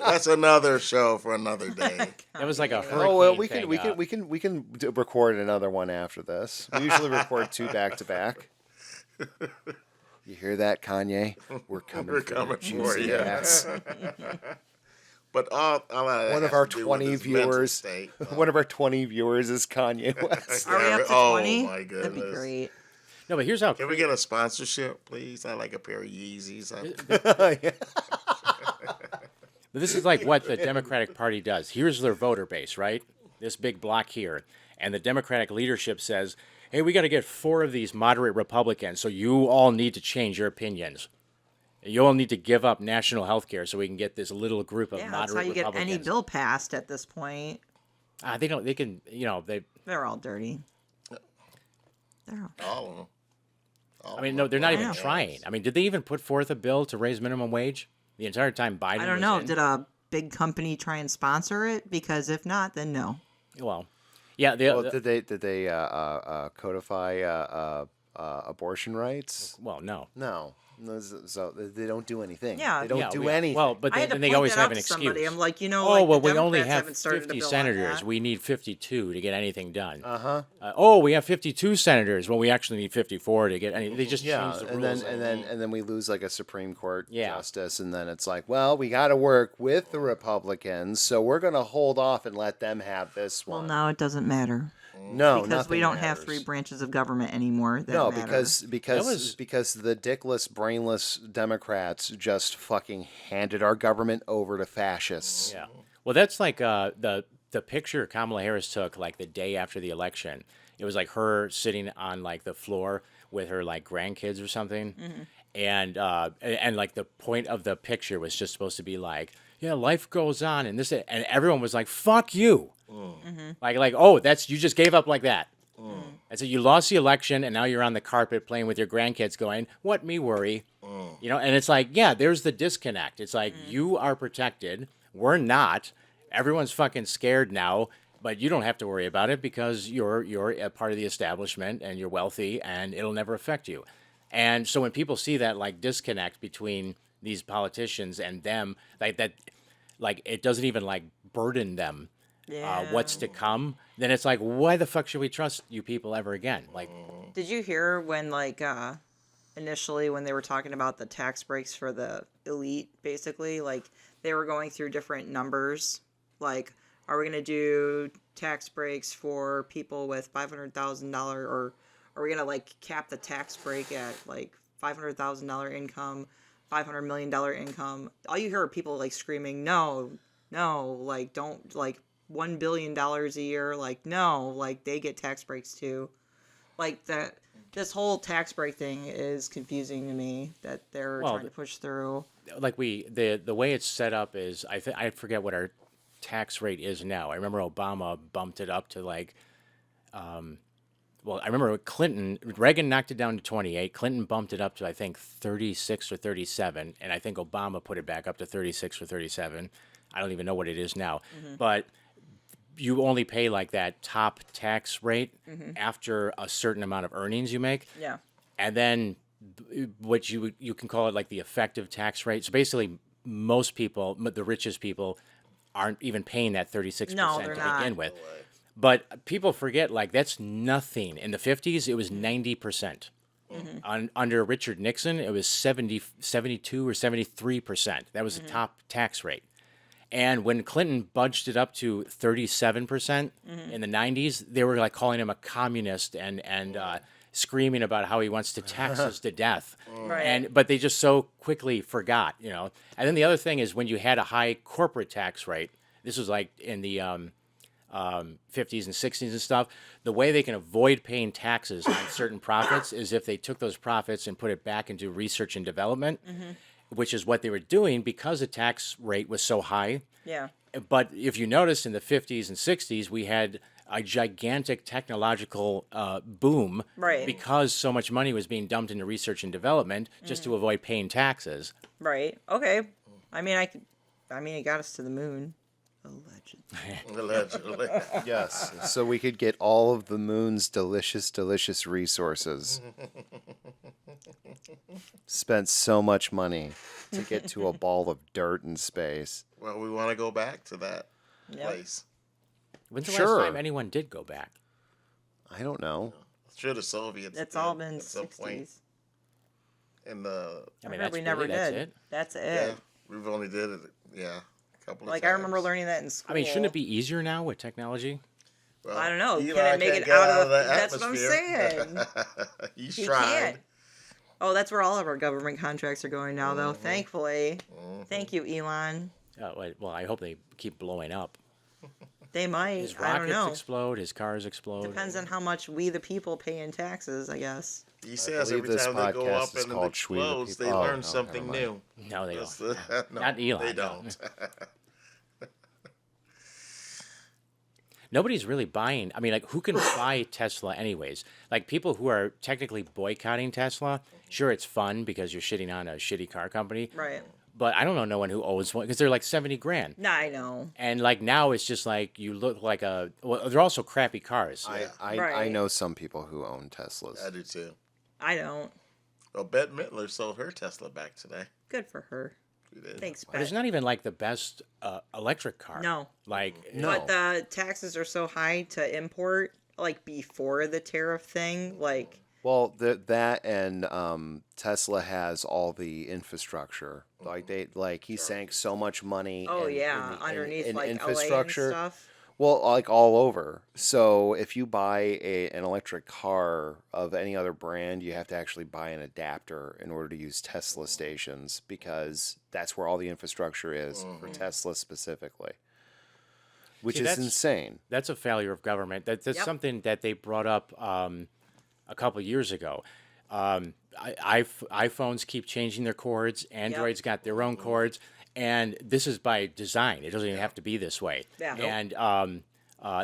that's another show for another day. That was like a hurricane. Oh well, we thing, can record another one after this. We usually record 2 back to back. You hear that, Kanye? We're coming. We're for coming your for juicy you. ass. But all that One of has our to do with 20 his mental viewers. state. One of our 20 viewers is Kanye West. Are we up to Oh, 20? my That'd be goodness. great. No, but here's how. Can we get a sponsorship, please? I like a pair of Yeezys. But this is like what the Democratic Party does. Here's their voter base, right? This big block here. And the Democratic leadership says, hey, we got to get 4 of these moderate Republicans, so you all need to change your opinions. You all need to give up national health care so we can get this little group of Yeah, moderate that's how you get Republicans. any bill passed at this point. They don't, they can, They're all dirty. They're all... All of them. I mean, no, they're not I even know. trying. I mean, did they even put forth a bill to raise minimum wage the entire time Biden I don't was know. in? Did a big company try and sponsor it? Because if not, then no. Well, yeah, Well, did they codify abortion rights? well, no. No. So they don't do anything. Yeah. They don't Yeah, do yeah. anything. Well, but I had to then they point always that have out an to somebody. excuse. I'm like, Oh, like, well, the we only Democrats have haven't started a 50 bill on senators. that. We need 52 to get anything done. Uh-huh. Oh, we have 52 senators. Well, we actually need 54 to get any. They just Yeah, change the and rules. then we lose like a Supreme Court Yeah. justice, and then it's like, well, we got to work with the Republicans, so we're gonna hold off and let them have this Well, one. now it doesn't matter. No, Because nothing we don't have matters. 3 branches of government anymore. That No, matter. because the dickless, brainless Democrats just fucking handed our government over to fascists. Yeah. Well, that's like the picture Kamala Harris took like the day after the election. It was like her sitting on like the floor with her like grandkids or something, and like the point of the picture was just supposed to be like, yeah, life goes on, and this, and everyone was like, fuck you. Like, oh, that's, you just gave up like that. And so you lost the election, and now you're on the carpet playing with your grandkids going, what me worry? You know, and it's like, yeah, there's the disconnect. It's like, you are protected. We're not. Everyone's fucking scared now, but you don't have to worry about it because you're a part of the establishment and you're wealthy and it'll never affect you. And so when people see that like disconnect between these politicians and them, like that, like it doesn't even like burden them what's to come, then it's like, why the fuck should we trust you people ever again? Like, Did you hear when, like, initially when they were talking about the tax breaks for the elite, basically, like, they were going through different numbers. Like, are we going to do tax breaks for people with $500,000, or are we going to, like, cap the tax break at, like, $500,000 income, $500 million income? All you hear are people, like, screaming, no, like, don't, like, $1 billion a year, like, no, like, they get tax breaks too. Like, This whole tax break thing is confusing to me that they're Well, trying to push through. Like the way it's set up is I forget what our tax rate is now. I remember Obama bumped it up to like well, I remember Reagan knocked it down to 28. Clinton bumped it up to I think 36 or 37, and I think Obama put it back up to 36 or 37. I don't even know what it is now, but you only pay like that top tax rate after a certain amount of earnings you make, Yeah. and then what you can call it like the effective tax rate. So basically, most people, the richest people, aren't even paying that 36% No, they're to not. begin with. But people forget, like, that's nothing. In the 50s, it was 90%. Under Richard Nixon, it was 72 or 73%. That was the top tax rate. And when Clinton budged it up to 37% in the 90s, they were like calling him a communist and screaming about how he wants to tax us to death. Right. But they just so quickly forgot, And then the other thing is when you had a high corporate tax rate, this was like in the 50s and 60s and stuff, the way they can avoid paying taxes on certain profits is if they took those profits and put it back into research and development, which is what they were doing because the tax rate was so high. Yeah. But if you notice in the 50s and 60s, we had a gigantic technological boom Right. because so much money was being dumped into research and development just to avoid paying taxes. Right. Okay. I mean, it got us to the moon. Allegedly. Allegedly. Yes, so we could get all of the moon's delicious, delicious resources. Spent so much money to get to a ball of dirt in space. Well, we want to go back to that Yep. place. When's the Sure. last time anyone did go back? I don't know. Sure, the Soviets. It's did all been at some point 60s. in the. I mean, I heard that's we never really, that's did. it. That's it. Yeah, we've only did it. Yeah, a couple of Like, times. I remember learning that in school. I mean, shouldn't it be easier now with technology? Well, I don't know. Elon Can it make can't it get out of the- the that's what I'm atmosphere. He's He tried. can't. Oh, that's where all of our government contracts are going now, though. Thankfully. Thank you, Elon. Well, I hope they keep blowing up. They might. His I don't rockets know. explode, his cars explode. Depends on how much we, the people, pay in taxes, I guess. He says believe every this time they go podcast up is and it called Schwee the explodes, they People. Oh, learn no, something never mind. new. No, they That's don't. no, Not Elon, They no. don't. Nobody's really buying. I mean, like, who can buy Tesla anyways? Like, people who are technically boycotting Tesla, sure, it's fun because you're shitting on a shitty car company. Right. But I don't know no one who owns one because they're like 70 grand. Nah, I know. And like now it's just like you look like a. Well, they're also crappy cars. I Right. know some people who own Teslas. I do too. I don't. Well, Bette Midler sold her Tesla back today. Good for her. She did. Thanks, But it's Pat. not even like the best electric car. No. Like No. But the taxes are so high to import, like, before the tariff thing. Like, Well, that and Tesla has all the infrastructure. Like he sank so much money. oh, in- yeah, in underneath, in like, infrastructure. LA and stuff. Well, like all over. So if you buy an electric car of any other brand, you have to actually buy an adapter in order to use Tesla stations because that's where all the infrastructure is for Tesla specifically, which See, is that's- insane. that's a failure of government. That's Yep. something that they brought up a couple years ago. iPhones keep changing their cords. Android's got their own cords, and this is by design. It doesn't even have to be this way. Yeah. Nope. And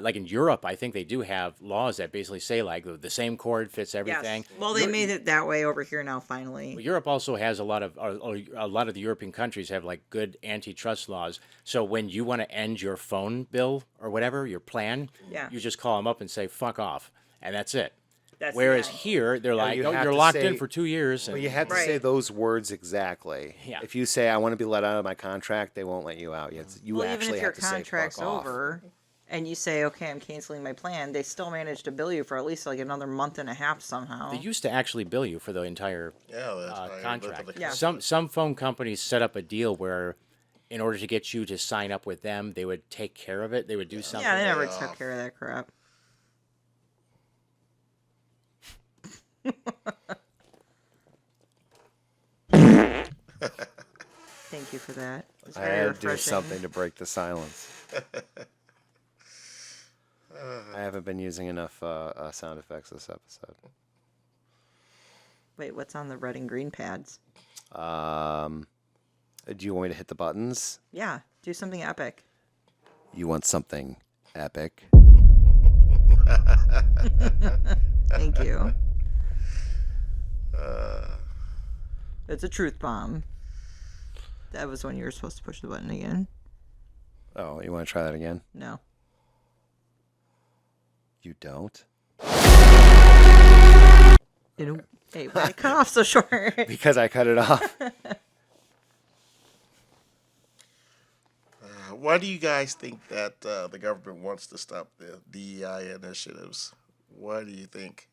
like in Europe, I think they do have laws that basically say like the same cord fits everything. Yes. Well, they made it that way over here now, finally. Europe also has a lot of the European countries have like good antitrust laws. So when you want to end your phone bill or whatever, your plan, Yeah. you just call them up and say fuck off, and that's it. That's Whereas yeah. here, they're like, you oh, have you're to locked say- in for 2 years. But And, you have to say Right. those words exactly. Yeah. If you say I want to be let out of my contract, they won't let you out. You Well, actually even if your have to say contract's fuck off. over and you say, okay, I'm canceling my plan, they still manage to bill you for at least like another month and a half somehow. they used to actually bill you for the entire Yeah, that's right. contract. Yeah. Some phone companies set up a deal where, in order to get you to sign up with them, they would take care of it. They would do something. yeah, they never Way took off. care of that crap. Thank you for that. It's I very had to do refreshing. something to break the silence. I haven't been using enough sound effects this episode. Wait, what's on the red and green pads? Do you want me to hit the buttons? Yeah, do something epic. You want something epic? Thank you. It's a truth bomb. That was when you were supposed to push the button again. Oh, you want to try that again? No. You don't? Hey, why did it cut off so short? Because I cut it off. Why do you guys think that the government wants to stop the DEI initiatives? Why do you think?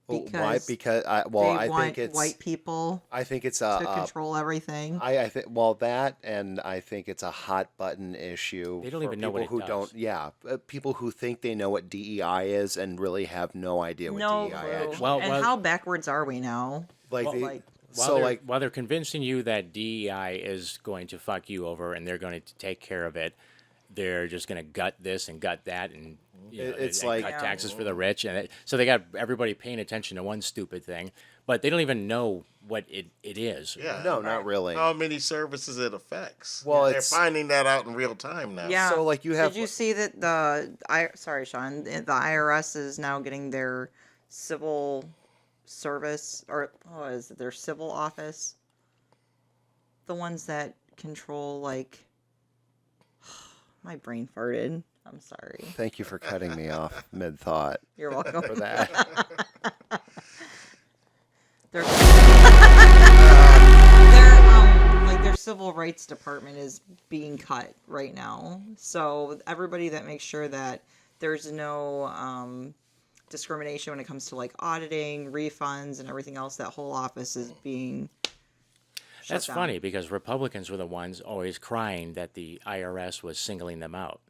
Why? Because Because I want think it's white people I think it's to control everything. I think that, and I think it's a hot button issue. They don't for even know people what it who does. don't. Yeah, people who think they know what DEI is and really have no idea what No DEI clue. actually. Well, and how backwards are we now? Like, Well, they, like- While they're convincing you that DEI is going to fuck you over and they're going to take care of it, they're just going to gut this and gut that and It's and like- cut taxes for the rich, and so they got everybody paying attention to one stupid thing, but they don't even know what it is. Yeah. no, not really. How many services it affects? Well, they're it's- finding that out in real time now. Yeah. So, like, you have- Did you see that sorry, Sean. The IRS is now getting their civil service, or what is it? Their civil office. The ones that control, like, my brain farted. I'm sorry. Thank you for cutting me off mid thought You're welcome. for that. Their their civil rights department is being cut right now. So everybody that makes sure that there's no discrimination when it comes to like auditing, refunds, and everything else, that whole office is being shut That's down. funny because Republicans were the ones always crying that the IRS was singling them out.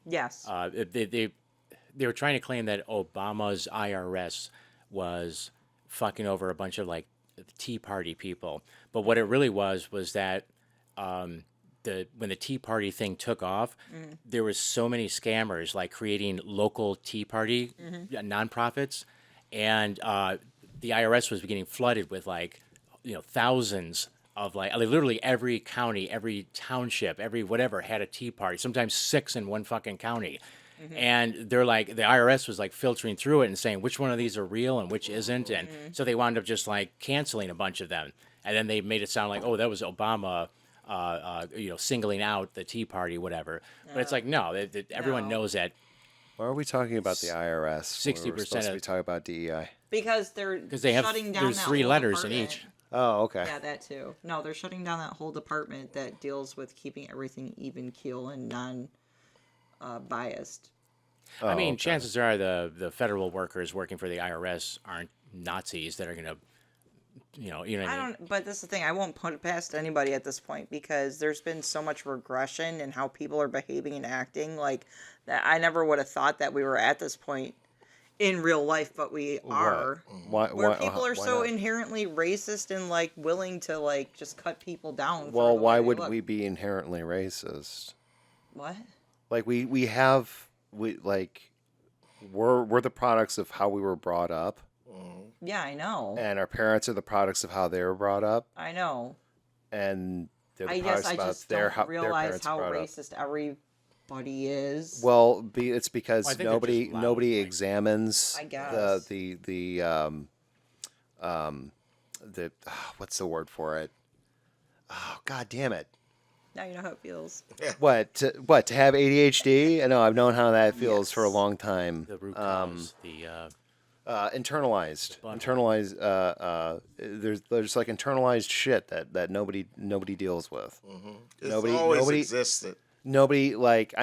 Yes. They were trying to claim that Obama's IRS was fucking over a bunch of like Tea Party people, but what it really was that when the Tea Party thing took off, there was so many scammers like creating local Tea Party nonprofits, and the IRS was getting flooded with like thousands of like literally every county, every township, every whatever had a Tea Party. Sometimes 6 in one fucking county. And they're like, the IRS was like filtering through it and saying which one of these are real and which isn't. And so they wound up just like canceling a bunch of them. And then they made it sound like, oh, that was Obama, singling out the Tea Party, whatever. But it's like, no, everyone No. knows that Why are we talking about the IRS? 60% We're supposed to be of- talking about DEI. because they're they have shutting down there's that 3 whole letters in department. each. Oh, okay. Yeah, that too. No, they're shutting down that whole department that deals with keeping everything even keel and non-biased. Oh, I mean, okay. chances are the federal workers working for the IRS aren't Nazis that are going to, you know what I mean? But this is the thing. I won't put it past anybody at this point because there's been so much regression in how people are behaving and acting. Like that, I never would have thought that we were at this point in real life, but we are. Where people are so not? inherently racist and like willing to like just cut people down. Well, for the why way they would look. we be inherently racist? What? Like we're the products of how we were brought up, Yeah, I know. and our parents are the products of how they were brought up, I know. and they're the I products guess I about just their don't their realize parents how brought up. racist everybody is. Well, it's because Well, I think they're nobody just loud, nobody like- examines I guess. the what's the word for it? Oh, God damn it! Now you know how it feels. What to have ADHD? I know I've known how that feels for a Yes. long time. The root cause, Internalized. Butthole. Internalized. There's like internalized shit that nobody deals with. It's Nobody- always nobody- existed. Nobody like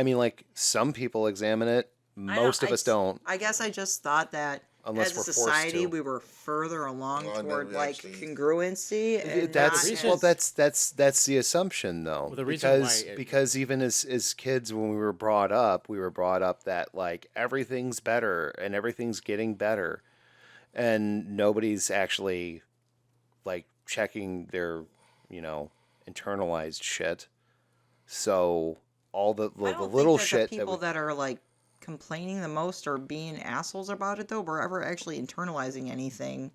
some people examine it. Most of us don't. I guess I just thought that Unless as we're a forced society to. we were further along Well, and then toward we like actually- congruency. And That's not well. as- That's the assumption though. Well, the reason because why it- because even as kids when we were brought up that like everything's better and everything's getting better, and nobody's actually like checking their internalized shit. So all the I don't little think that shit the that people we, that are like complaining the most or being assholes about it though were ever actually internalizing anything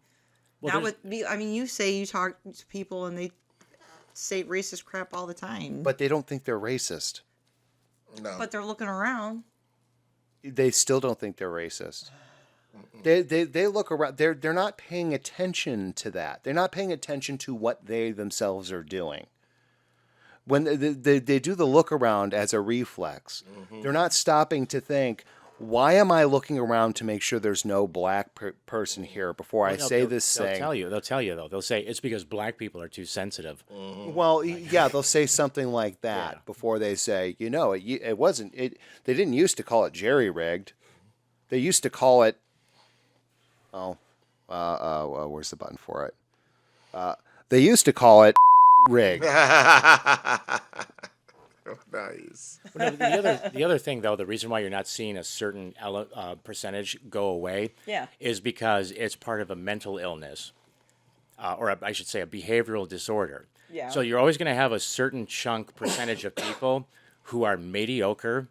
Well, Not there's- with me. I mean, you say you talk to people and they say racist crap all the time. But they don't think they're racist. No. But they're looking around. They still don't think they're racist. They look around. They're not paying attention to that. They're not paying attention to what they themselves are doing. When they do the look around as a reflex, they're not stopping to think, why am I looking around to make sure there's no black person here before I no, say they'll- this They'll thing? They'll tell you though. They'll say it's because black people are too sensitive. Well, yeah, they'll say something like that Yeah. before they say, it wasn't. They didn't used to call it jerry rigged. They used to call it. Where's the button for it? They used to call it rigged. Nice. Well, no, the other thing though, the reason why you're not seeing a certain percentage go away, Yeah. is because it's part of a mental illness, I should say a behavioral disorder. Yeah. So you're always going to have a certain chunk percentage of people who are mediocre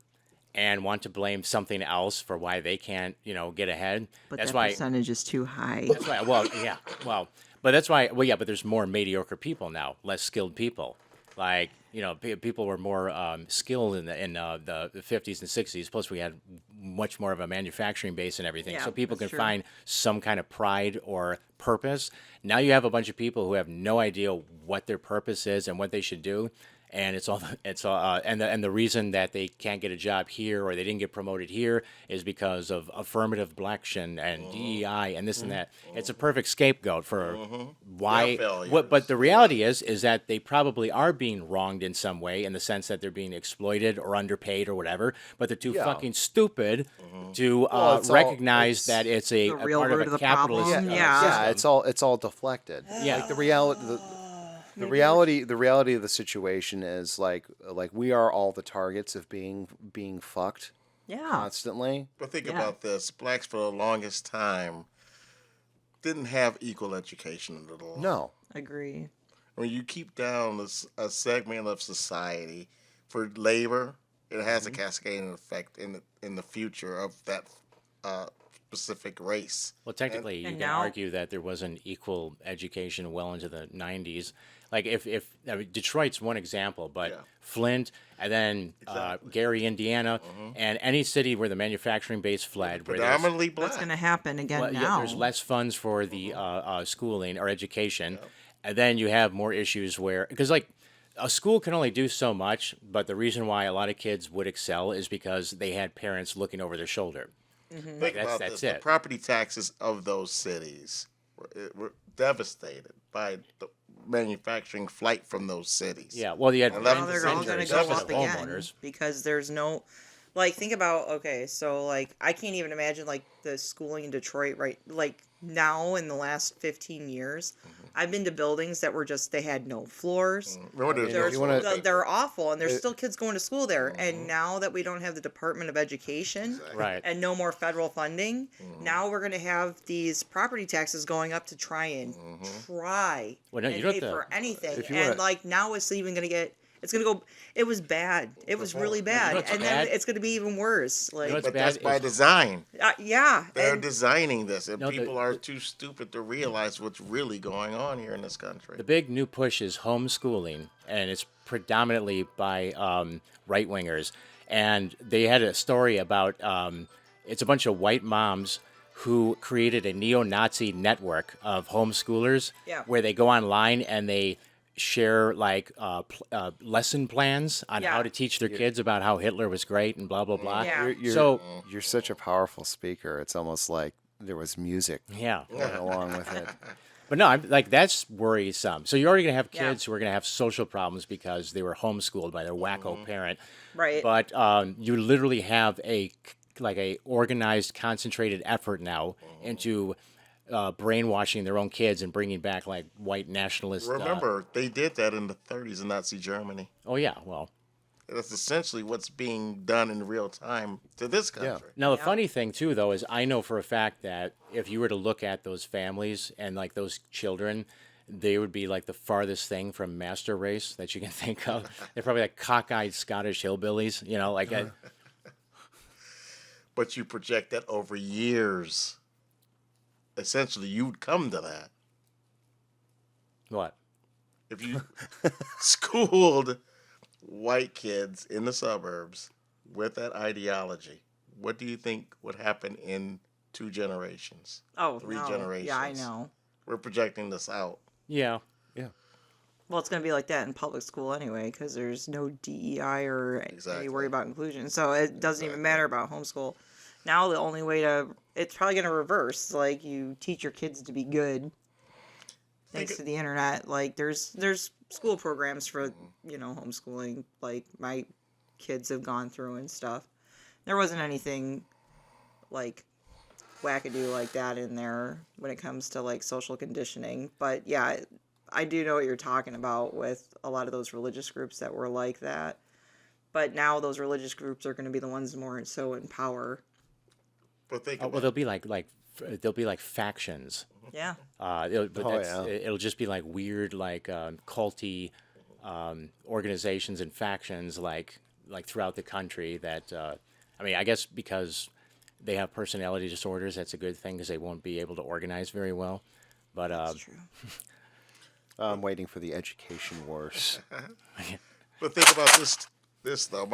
and want to blame something else for why they can't, get ahead. But that's that why. percentage is too high. That's why. Well, yeah. Well, but that's why. Well, yeah. But there's more mediocre people now, less skilled people. Like people were more skilled in the 50s and 60s. Plus, we had much more of a manufacturing base and everything, Yeah, so people that's can true. find some kind of pride or purpose. Now you have a bunch of people who have no idea what their purpose is and what they should do. And and the reason that they can't get a job here or they didn't get promoted here is because of affirmative action and DEI and this and that. It's a perfect scapegoat for why. Their failures. But the reality is that they probably are being wronged in some way in the sense that they're being exploited or underpaid or whatever. But they're too Yeah. fucking stupid to Well, it's all- recognize it's- that it's a The real part root of of a the capitalist. problem. Yeah, Yeah. it's all deflected. Yeah. Like the reality of the situation is like we are all the targets of being fucked Yeah. constantly. But think Yeah. about this: blacks for the longest time didn't have equal education at all. No. Agree. When you keep down a segment of society for labor, it has a cascading effect in the future of that specific race. Well, technically, you And can now- argue that there wasn't equal education well into the 90s. Like, if I mean, Detroit's one example, but Yeah. Flint, and then Gary, Indiana, and any city where the manufacturing base fled, where there's, Predominantly black. That's going to happen again well, yeah, now. there's less funds for the schooling or education, and then you have more issues where, because like, a school can only do so much, but the reason why a lot of kids would excel is because they had parents looking over their shoulder. Think That's- about that's this. The it. property taxes of those cities were devastated by the manufacturing flight from those cities. Yeah, well, you had Well, Now that's they're all going to centuries go of up again homeowners. because there's no, like, think about, okay, so like I can't even imagine like the schooling in Detroit right like now in the last 15 years. I've been to buildings that were just they had no floors. Remember, If They're, you wanna- they're awful, and there's still kids going to school there. And now that we don't have the Department of Education Right. and no more federal funding, now we're going to have these property taxes going up to try and try Well, no, you and don't pay have to- for anything. if you And wanna- like now it's even going to get. It's gonna go. It was bad. It was really bad, what's and then bad? it's gonna be even worse. Like, what's but bad that's by is- design. yeah, They're and designing this, and No, the- people are too stupid to realize what's really going on here in this country. The big new push is homeschooling, and it's predominantly by right wingers. And they had a story about it's a bunch of white moms who created a neo-Nazi network of homeschoolers, Yeah. where they go online and they share like lesson plans on how Yeah. to teach their kids about how Hitler was great and blah blah blah. Yeah. You're such a powerful speaker. It's almost like there was music Yeah. going along with it. But no, I'm like that's worrisome. So you're already gonna have Yeah. kids who are gonna have social problems because they were homeschooled by their wacko parent. right. But you literally have a organized, concentrated effort now into brainwashing their own kids and bringing back like white nationalist. Remember, they did that in the 30s in Nazi Germany. Oh yeah, well. That's essentially what's being done in real time to this country. Now the funny thing too, though, is I know for a fact that if you were to look at those families and like those children, they would be like the farthest thing from master race that you can think of. They're probably like cockeyed Scottish hillbillies, like. But you project that over years. Essentially, you'd come to that. What? If you schooled white kids in the suburbs with that ideology, what do you think would happen in 2 generations? Oh, 3 no. generations. Yeah, I know. We're projecting this out. Yeah. Well, it's going to be like that in public school anyway, because there's no DEI or any worry about inclusion. So it doesn't even matter about homeschool. Now the only way it's probably going to reverse. Like, you teach your kids to be good thanks to the internet. Like, there's school programs for, homeschooling, like my kids have gone through and stuff. There wasn't anything, like, wackadoo like that in there when it comes to, like, social conditioning. But, yeah, I do know what you're talking about with a lot of those religious groups that were like that. But now those religious groups are going to be the ones more so in power. But think Well, they'll be like factions. Yeah. It'll just be like weird, like culty organizations and factions, like throughout the country. That I mean, I guess because they have personality disorders, that's a good thing because they won't be able to organize very well. But That's true. I'm waiting for the education wars. But think about this though.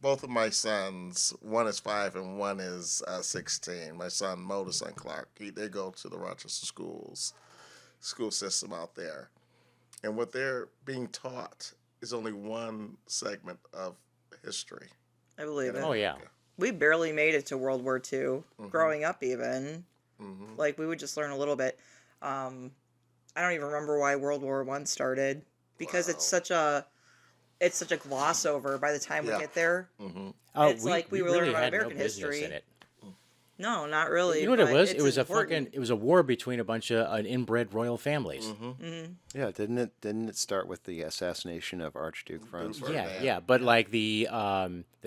Both of my sons, one is 5 and one is 16. My son Mo, the son Clark, they go to the Rochester school system out there, and what they're being taught is only one segment of history. I believe it. oh yeah, We barely made it to World War II, growing up even. Like, we would just learn a little bit. I don't even remember why World War I started, because it's such a gloss over by the time we get there. It's like we were learning about American history. In it. No, not really. You know what it but was? it's It was important. it was a war between a bunch of inbred royal families. Yeah, didn't it start with the assassination of Archduke Franz? Yeah. But like the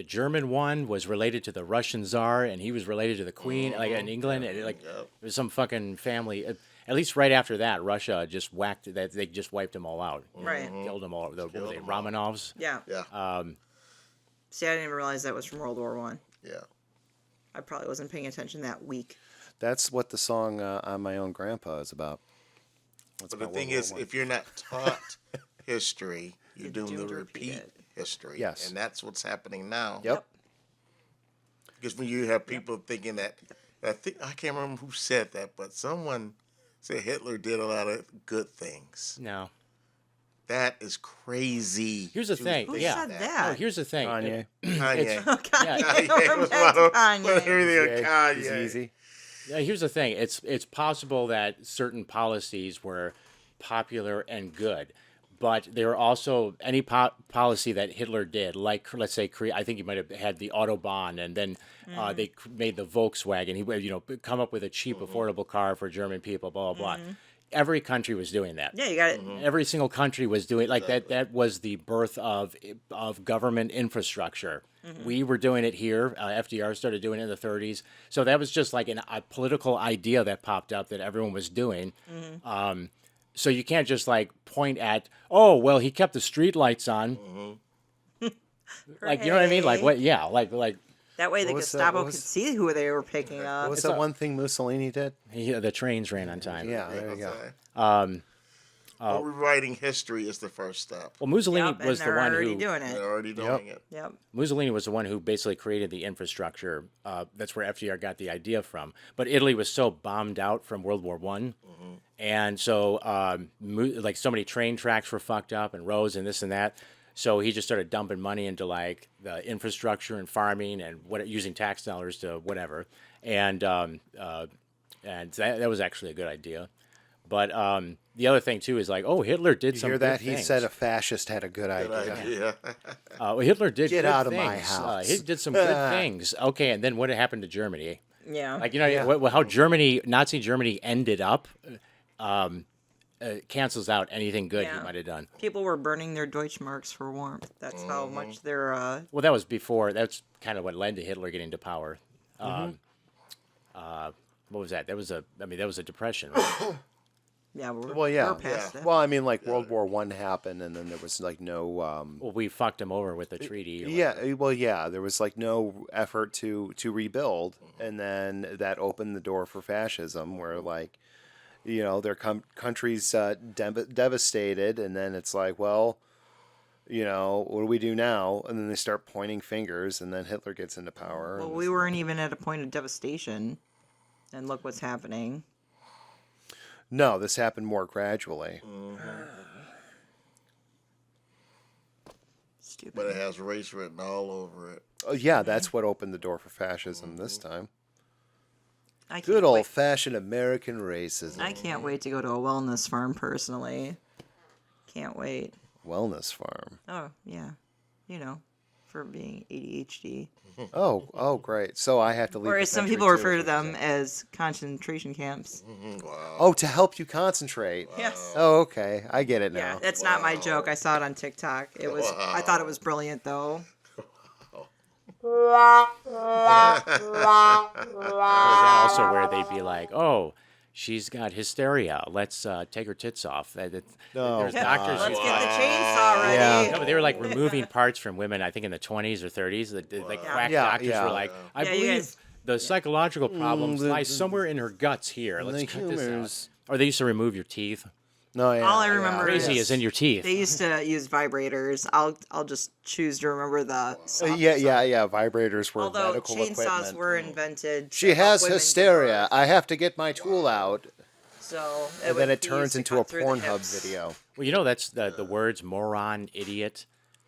German one was related to the Russian Tsar, and he was related to the Queen, like in England, and it was some fucking family. At least right after that, Russia just whacked that. They just wiped them all out. Right. Killed them all. What were they, Romanovs? Yeah. Yeah. See, I didn't even realize that was from World War One. Yeah. I probably wasn't paying attention that week. That's what the song "On My Own Grandpa" is about. But the thing is, if you're not taught history, you're doomed to repeat history. Yes. And that's what's happening now. Yep. Because when you have people thinking that, I can't remember who said that, but someone said Hitler did a lot of good things. No. That is crazy. Here's the thing. Who Yeah. said that? No, here's the thing. Kanye. Kanye. Kanye. Kanye was Back to Kanye. everything of Kanye. It's easy. Yeah, here's the thing. It's possible that certain policies were popular and good, but there were also any policy that Hitler did, like let's say I think he might have had the Autobahn, and then they made the Volkswagen. He come up with a cheap, affordable car for German people. Blah blah blah. Every country was doing that. Yeah, you got it. Every single country was doing like that. That was the birth of government infrastructure. We were doing it here. FDR started doing it in the 30s. So that was just like a political idea that popped up that everyone was doing. So you can't just like point at, oh, well, he kept the street lights on. Like, you know what I mean? Like what? Yeah, like That way the What was that? Gestapo What could was- see who they were picking up. What was that one thing Mussolini did? the trains ran on time. Yeah, there you go. But rewriting history is the first step. Well, Mussolini Yep, and was the they're one already who doing They're it. already doing it. Yep. Mussolini was the one who basically created the infrastructure. That's where FDR got the idea from. But Italy was so bombed out from World War One, and so like so many train tracks were fucked up and roads and this and that. So he just started dumping money into like the infrastructure and farming and using tax dollars to whatever. And that was actually a good idea. But the other thing too is like, oh, Hitler did You some hear good that? He things. said a fascist had a good Good idea. idea. Well, Hitler did Get good out of things. my house. He did some good things. Okay, and then what happened to Germany? Yeah. Like, how Nazi Germany ended up cancels out anything good he Yeah. might have done. People were burning their Deutschmarks for warmth. That's how much they're. Well, that was before. That's kind of what led to Hitler getting to power. What was that? That was a depression. Right? Yeah, Well, yeah. we're past that. Well, I mean, like World War One happened, and then there was like no. Well, we fucked him over with the treaty. or Yeah, whatever. well, yeah, there was like no effort to rebuild, and then that opened the door for fascism, where like, their country's devastated, and then it's like, well, what do we do now? And then they start pointing fingers, and then Hitler gets into power. Well, and we weren't even at a point of devastation, and look what's happening. No, this happened more gradually. Stupid. But it has race written all over it. Oh, yeah, that's what opened the door for fascism this time. I can't Good wait. old-fashioned American racism. I can't wait to go to a wellness farm personally. Can't wait. Wellness farm. Oh, yeah. For being ADHD. Oh, great. So I have to leave. Or the as some country people too, refer is to what you're them saying. as concentration camps. Wow. Oh, to help you concentrate. Yes. Oh, okay. I get it Yeah, now. that's not my joke. I saw it on TikTok. It was. I thought it was brilliant though. Or is that also where they'd be like, oh, she's got hysteria. Let's take her tits off. No. There's doctors. Let's who- get the chainsaw ready. Yeah. No, but they were like removing parts from women. I think in the 20s or 30s, the quack Yeah, doctors yeah. were like, I Yeah, you believe guys- the psychological problems the- lie somewhere in her guts here. Let's the cut this humors. out. Or they used to remove your teeth. No, yeah. All I remember Crazy is is in your teeth. they used to use vibrators. I'll just choose to remember the. soft Yeah, stuff. yeah. Vibrators were Although medical chainsaws equipment. were invented. She to help has women give hysteria. birth. I have to get my tool out. So And would then it be turns used to into a cut through the Pornhub hips. video. Well, that's the words moron, idiot.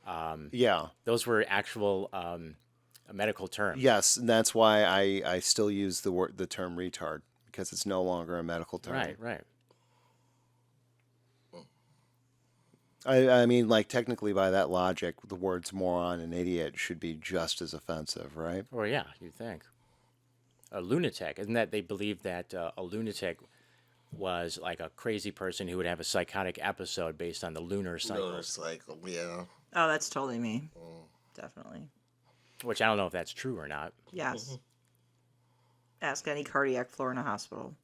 Yeah. Those were actual medical terms. Yes, and that's why I still use the term retard, because it's no longer a medical term. Right. I mean, like, technically by that logic, the words moron and idiot should be just as offensive, right? Or yeah, you'd think. A lunatic. Isn't that they believed that a lunatic was like a crazy person who would have a psychotic episode based on the lunar cycle, Lunar cycle, yeah. Oh, that's totally me. Definitely. which I don't know if that's true or not. Yes. Ask any cardiac floor in a hospital.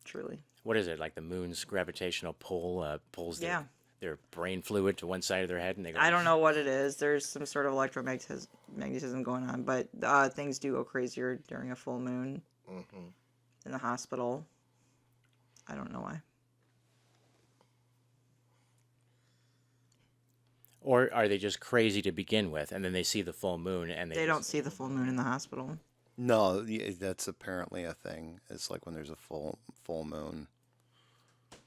Truly. What is it, like the moon's gravitational pull pulls their brain fluid to one side of their head and they go... I don't know what it is. There's some sort of electromagnetism going on, but things do go crazier during a full moon in the hospital. I don't know why. Or are they just crazy to begin with, and then they see the full moon and They don't see the full moon in the hospital. No, that's apparently a thing. It's like when there's a full moon.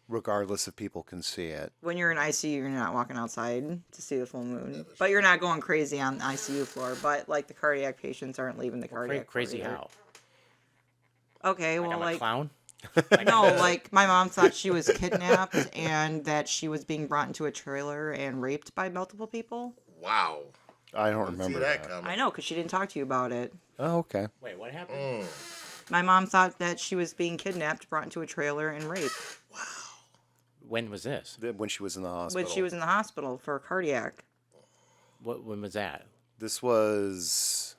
Regardless if people can see it. When you're in ICU, you're not walking outside to see the full moon. But you're not going crazy on the ICU floor. But, like, the cardiac patients aren't leaving the cardiac floor Crazy either. how? Okay, well, I'm a like... clown? No, like, my mom thought she was kidnapped and that she was being brought into a trailer and raped by multiple people. Wow. I don't See remember that that. coming. I know, because she didn't talk to you about it. Oh, okay. Wait, what happened? My mom thought that she was being kidnapped, brought into a trailer, and raped When was this? When she was in the hospital. when she was in the hospital for cardiac. When was that? This was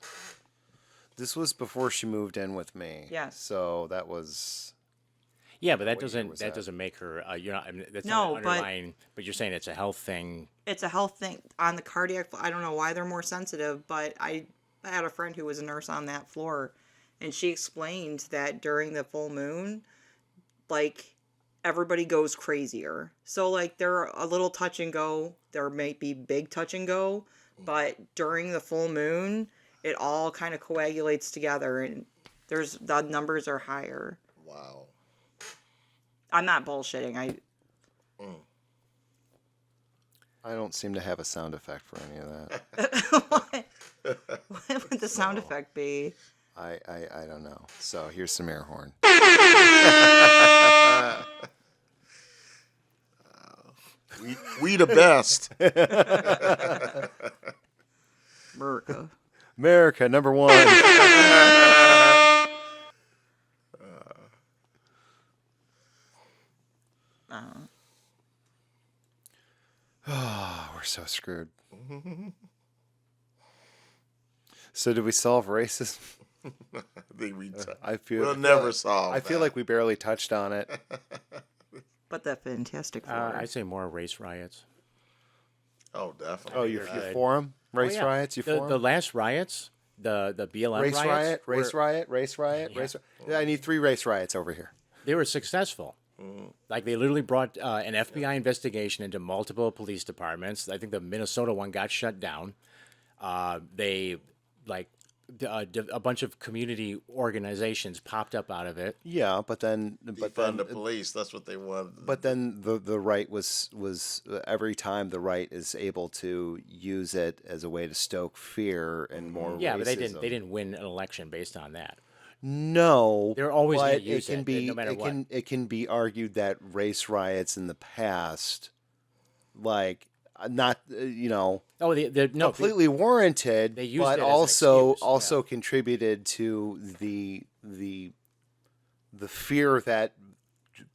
before she moved in with me. Yes. So that was... Yeah, but that What year was that? doesn't make her. You're not. I mean, that's No, not but- underlying. But you're saying it's a health thing. It's a health thing on the cardiac. I don't know why they're more sensitive, but I had a friend who was a nurse on that floor, and she explained that during the full moon, like, everybody goes crazier. So, like, they're a little touch and go. There might be big touch and go, but during the full moon, it all kind of coagulates together, and the numbers are higher. Wow. I'm not bullshitting. I don't seem to have a sound effect for any of that. What would the sound effect be? I don't know. So here's some air horn. We the best. America. America, number one. Oh, we're so screwed. So did we solve racism? I think I feel we'll never solve I feel that. like we barely touched on it. But that Fantastic Four. I'd say more race riots. Oh, definitely. Oh, you Good. for 'em? Race Oh, yeah. riots? You for 'em? The last riots, the BLM Race riots, riot, race were- riot, race riot, race riot. Yeah, I need 3 race riots over here. They were successful. Like they literally brought an FBI investigation into multiple police departments. I think the Minnesota one got shut down. They like a bunch of community organizations popped up out of it. Yeah, but then Defund the police. That's what they wanted. but then the right was every time the right is able to use it as a way to stoke fear and more Yeah, racism. but they didn't win an election based on that. No, They're always gonna but use it can it, be no matter what. it can be argued that race riots in the past, like not Oh, no, completely warranted, they used but it as an also excuse, contributed to the fear that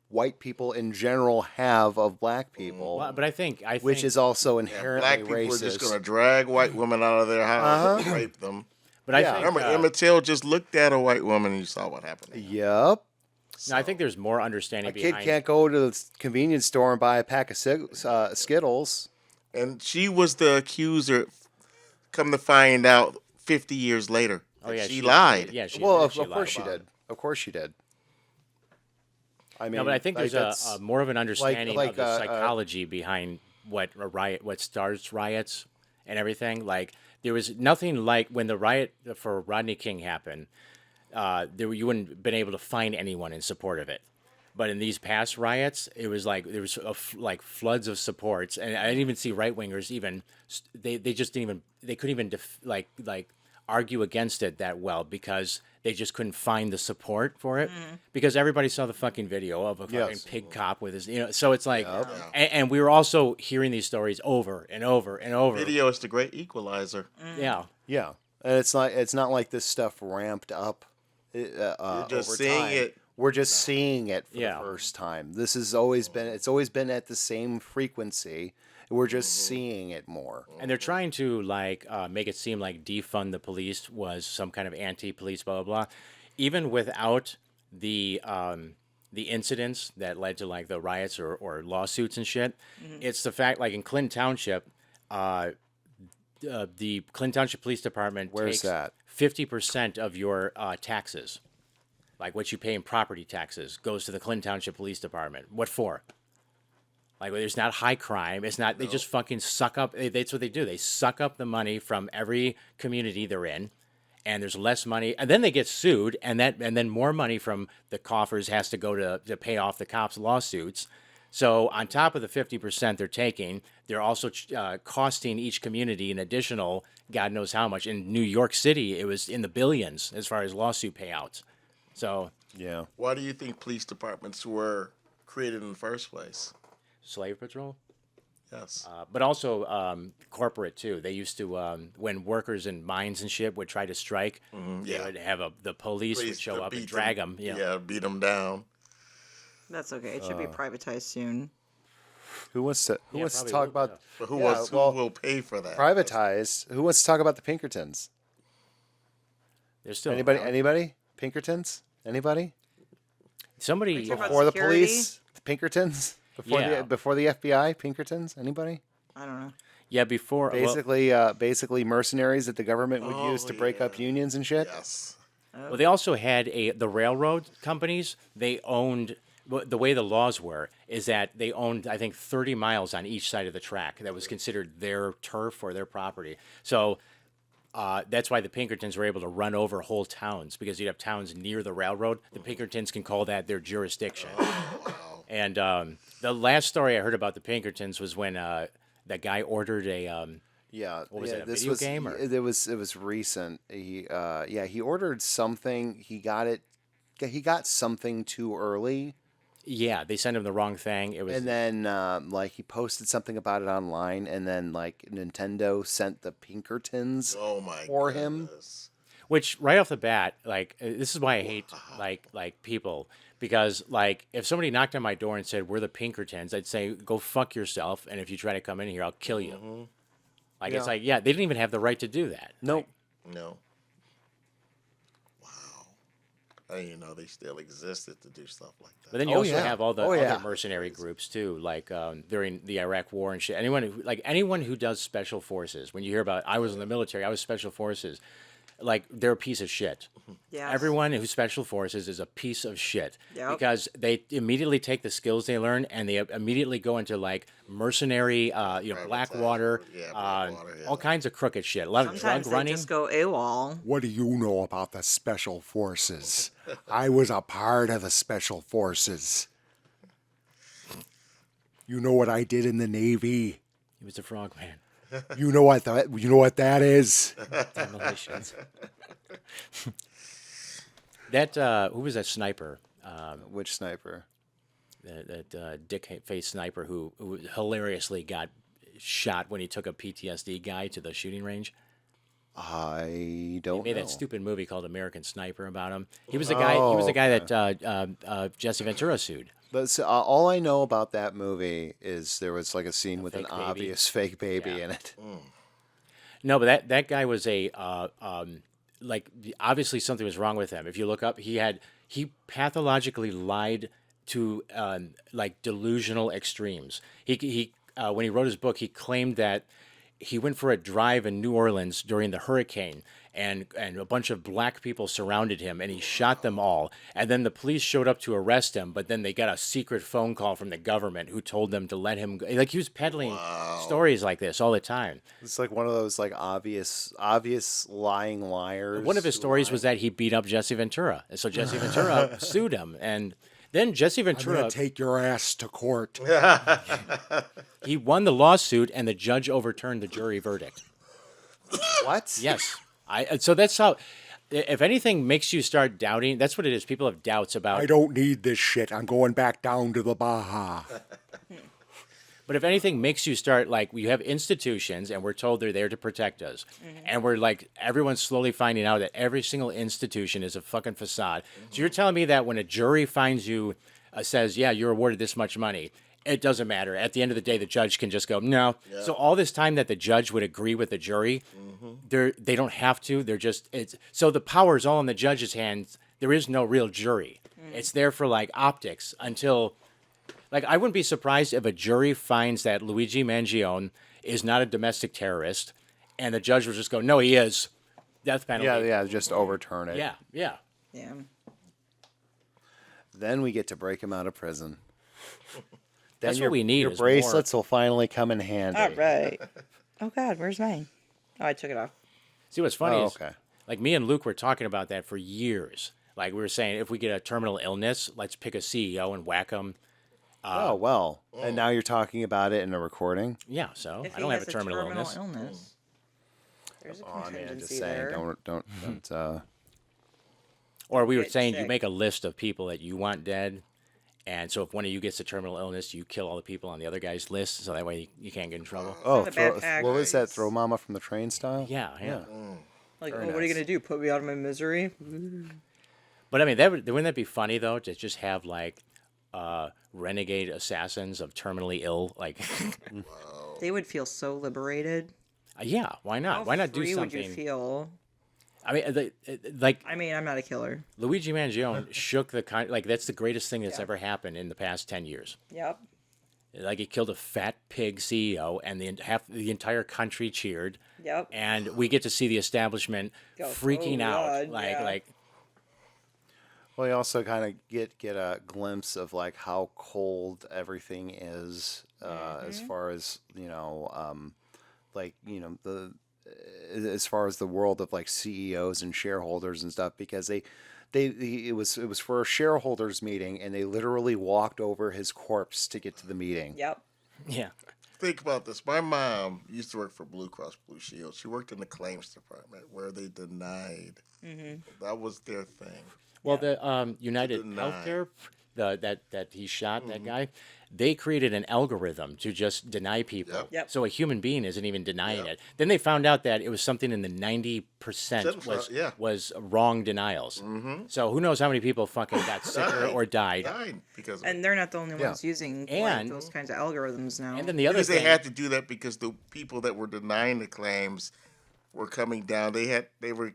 white people in general have of black people, Well, but I think which is also inherently Black people racist. were just going to drag white women out of their house and rape them. But I Yeah. think Remember, Emmett Till just looked at a white woman and you saw what happened. to him. Yep. no, I think there's more understanding A kid behind. can't go to the convenience store and buy a pack of Skittles. And she was the accuser. Come to find out, 50 years later, Oh yeah, she lied. Yeah, she Well, did. of She lied course she about did. it. Of course she did. I mean, No, but I think like, there's that's- a more of an understanding like, of the psychology behind what a riot, what starts riots and everything. Like there was nothing like when the riot for Rodney King happened. You wouldn't have been able to find anyone in support of it. But in these past riots, it was like there was like floods of supports, and I didn't even see right wingers even. They just didn't even they couldn't even like argue against it that well because they just couldn't find the support for it because everybody saw the fucking video of a fucking Yes. pig cop with his so it's like and we were also hearing these stories over and over and over. Video is the great equalizer. Yeah. Yeah, and it's not like this stuff ramped up. You're just over seeing time. it. We're just seeing it for Yeah. the first time. This has always been at the same frequency. We're just seeing it more. And they're trying to like make it seem like defund the police was some kind of anti-police, blah blah blah. Even without the incidents that led to like the riots or lawsuits and shit, it's the fact like in Clinton Township, the Clinton Township Police Department Where's takes that? 50% of your taxes, like what you pay in property taxes, goes to the Clinton Township Police Department. What for? Like, there's not high crime. It's not. They just fucking suck up. That's what they do. They suck up the money from every community they're in, and there's less money, and then they get sued, and then more money from the coffers has to go to pay off the cops' lawsuits. So on top of the 50% they're taking, they're also costing each community an additional God knows how much. In New York City, it was in the billions as far as lawsuit payouts. So Yeah. Why do you think police departments were created in the first place? slave patrol. Yes. But also corporate too. They used to when workers in mines and shit would try to strike, they yeah. would have the police would Police show to up and beat drag them. Yeah, beat them down. That's okay. It should be privatized soon. Who wants to probably talk will, about But who Yeah, well, will pay for that? privatized? Who wants to talk about the Pinkertons? There's still Anybody? Pinkertons? Anybody? somebody. talking about Before the security? police, the Pinkertons? Yeah. Before the FBI, Pinkertons? Anybody? I don't know. Yeah, before Basically mercenaries that the government would use to break up unions and shit. Yes. Well, they also had the railroad companies. They owned the way the laws were is that they owned I think 30 miles on each side of the track that was considered their turf or their property. So that's why the Pinkertons were able to run over whole towns because you'd have towns near the railroad. The Pinkertons can call that their jurisdiction. And the last story I heard about the Pinkertons was when that guy ordered a Yeah, What was yeah, it, a this video was, game, or- It was recent. He ordered something. He got something too early, yeah, they sent him the wrong thing. It was and then like he posted something about it online, and then like Nintendo sent the Pinkertons Oh my. for him. goodness. Which right off the bat, like this is why I hate like people because like if somebody knocked on my door and said we're the Pinkertons, I'd say go fuck yourself, and if you try to come in here, I'll kill you. Like it's Yeah. like they didn't even have the right to do that. Nope. No. Wow. I didn't even know they still existed to do stuff like that. But then you Oh, also yeah. have all the Oh, other yeah. mercenary groups too, like during the Iraq War and shit. Anyone who does special forces, when you hear about I was in the military, I was special forces. like they're a piece of shit. Yes. Everyone who's special forces is a piece of shit Yep. because they immediately take the skills they learn and they immediately go into like mercenary, Blackwater, Blackwater, yeah. all kinds of crooked shit. A lot of Sometimes drug they running. just go AWOL. What do you know about the special forces? I was a part of the special forces. You know what I did in the Navy? He was a frogman. You know what that is? Demolitions. That who was that sniper? Which sniper? That dick-faced sniper who hilariously got shot when he took a PTSD guy to the shooting range. I don't Made know. that stupid movie called American Sniper about him. He was the guy. He was the guy that Jesse Ventura sued. But all I know about that movie is there was like a scene with an fake baby. obvious fake baby Yeah. in it. No, but that guy was a like obviously something was wrong with him. If you look up, he pathologically lied to like delusional extremes. He when he wrote his book, he claimed that he went for a drive in New Orleans during the hurricane, and a bunch of black people surrounded him, and he shot them all. And then the police showed up to arrest him, but then they got a secret phone call from the government who told them to let him go. Like he was peddling stories like this all the time. It's like one of those like obvious lying liars. One of his stories was that he beat up Jesse Ventura, and so Jesse Ventura sued him, and then Jesse I'm Ventura gonna take your ass to court. he won the lawsuit, and the judge overturned the jury verdict. What? Yes, so that's how. If anything makes you start doubting, that's what it is. People have doubts about. I don't need this shit. I'm going back down to the Baja. But if anything makes you start, like, we have institutions and we're told they're there to protect us. And we're like, everyone's slowly finding out that every single institution is a fucking facade. So you're telling me that when a jury finds you, says, yeah, you're awarded this much money, it doesn't matter. At the end of the day, the judge can just go, no. Yeah. So all this time that the judge would agree with the jury, they don't have to. They're just, so the power is all in the judge's hands. There is no real jury. It's there for like optics until... Like, I wouldn't be surprised if a jury finds that Luigi Mangione is not a domestic terrorist, and the judge will just go, no, he is. Death penalty. Yeah, just overturn it. Yeah. Then we get to break him out of prison. That's what we need. Your is bracelets will finally come in handy. All right. Oh, God, where's mine? Oh, I took it off. See, what's funny is, okay. like, me and Luke were talking about that for years. Like, we were saying, if we get a terminal illness, let's pick a CEO and whack him. Oh, well. And now you're talking about it in a recording? Yeah, so If I he don't have has a terminal illness. There's a Oh, man, contingency just saying. there. Don't. Or we were Get saying you sick. make a list of people that you want dead. And so if one of you gets a terminal illness, you kill all the people on the other guy's list, so that way you can't get in trouble. Oh, Not a bad pack. what was that? Throw Mama from the Train style? Yeah. Like, Very what are you nice. going to do? Put me out of my misery? But I mean, wouldn't that be funny though to just have like renegade assassins of terminally ill? Like, They would feel so liberated. yeah, why not? How Why not do free something? would you feel? I mean, like I mean, I'm not a killer. Luigi Mangione shook the like that's the greatest thing that's ever happened in the past 10 years. Yep. Like he killed a fat pig CEO, and the entire country cheered. Yep. And we get to see the establishment Go, freaking "Oh, out, God, yeah." like. Well, you also kind of get a glimpse of like how cold everything is, as far as as far as the world of like CEOs and shareholders and stuff, because it was for a shareholders meeting, and they literally walked over his corpse to get to the meeting. Yep. Yeah. Think about this. My mom used to work for Blue Cross Blue Shield. She worked in the claims department where they denied. That was their thing. Well, the United Deny. Healthcare, that he shot that guy, they created an algorithm to just deny people. Yep. So a human being isn't even denying it. Then they found out that it was something in the 90% was wrong denials. So who knows how many people fucking got sicker or died. Died because of it. And they're not the only ones using And- those kinds of algorithms now. And then the other Because they thing, had to do that because the people that were denying the claims were coming down. They were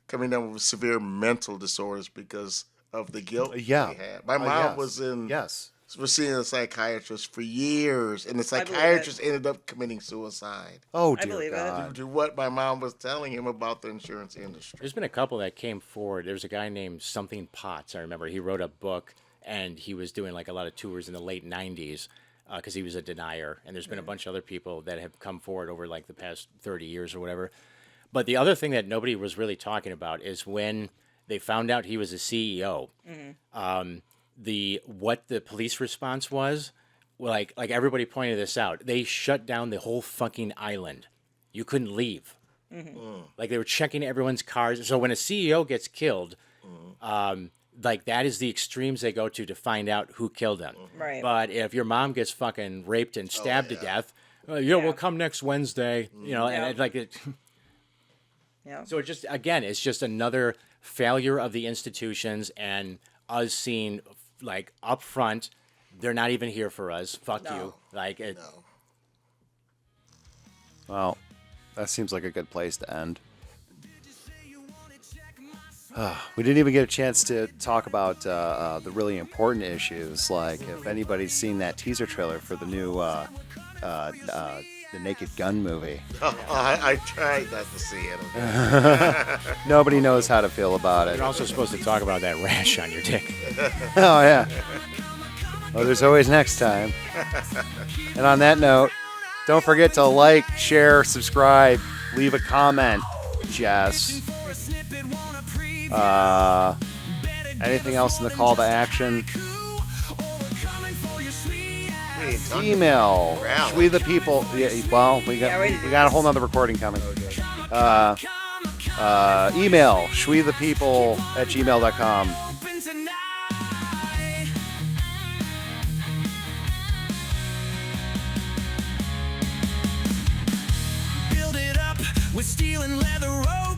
coming down with severe mental disorders because of the guilt Yeah. they had. My mom was in Yes. for seeing a psychiatrist for years, and the believe it. psychiatrist ended up committing suicide Oh I dear believe it. God. due to what my mom was telling him about the insurance industry. There's been a couple that came forward. There's a guy named something Potts. I remember he wrote a book, and he was doing like a lot of tours in the late '90s because he was a denier. And there's been a bunch of other people that have come forward over like the past 30 years or whatever. But the other thing that nobody was really talking about is when they found out he was a CEO. What the police response was, like everybody pointed this out. They shut down the whole fucking island. You couldn't leave. Like they were checking everyone's cars. So when a CEO gets killed, like that is the extremes they go to find out who killed him. Right. But if your mom gets fucking raped and stabbed to death, we'll come next Wednesday. You know, Yeah. and like it. Yeah. So it's just another failure of the institutions and us seeing like up front, they're not even here for us. Fuck No. you. Like it. No. Well, that seems like a good place to end. We didn't even get a chance to talk about the really important issues, like if anybody's seen that teaser trailer for the new the Naked Gun movie. I tried not to see it. Nobody knows how to feel about it. You're also supposed to talk about that rash on your dick. Oh, yeah. Well, there's always next time. And on that note, don't forget to like, share, subscribe, leave a comment, Jess. Anything else in the call to action? Email Schwee the people. Yeah, well, we got a whole nother recording coming. Email schweethepeople@gmail.com. Build it up with steel and leather rope.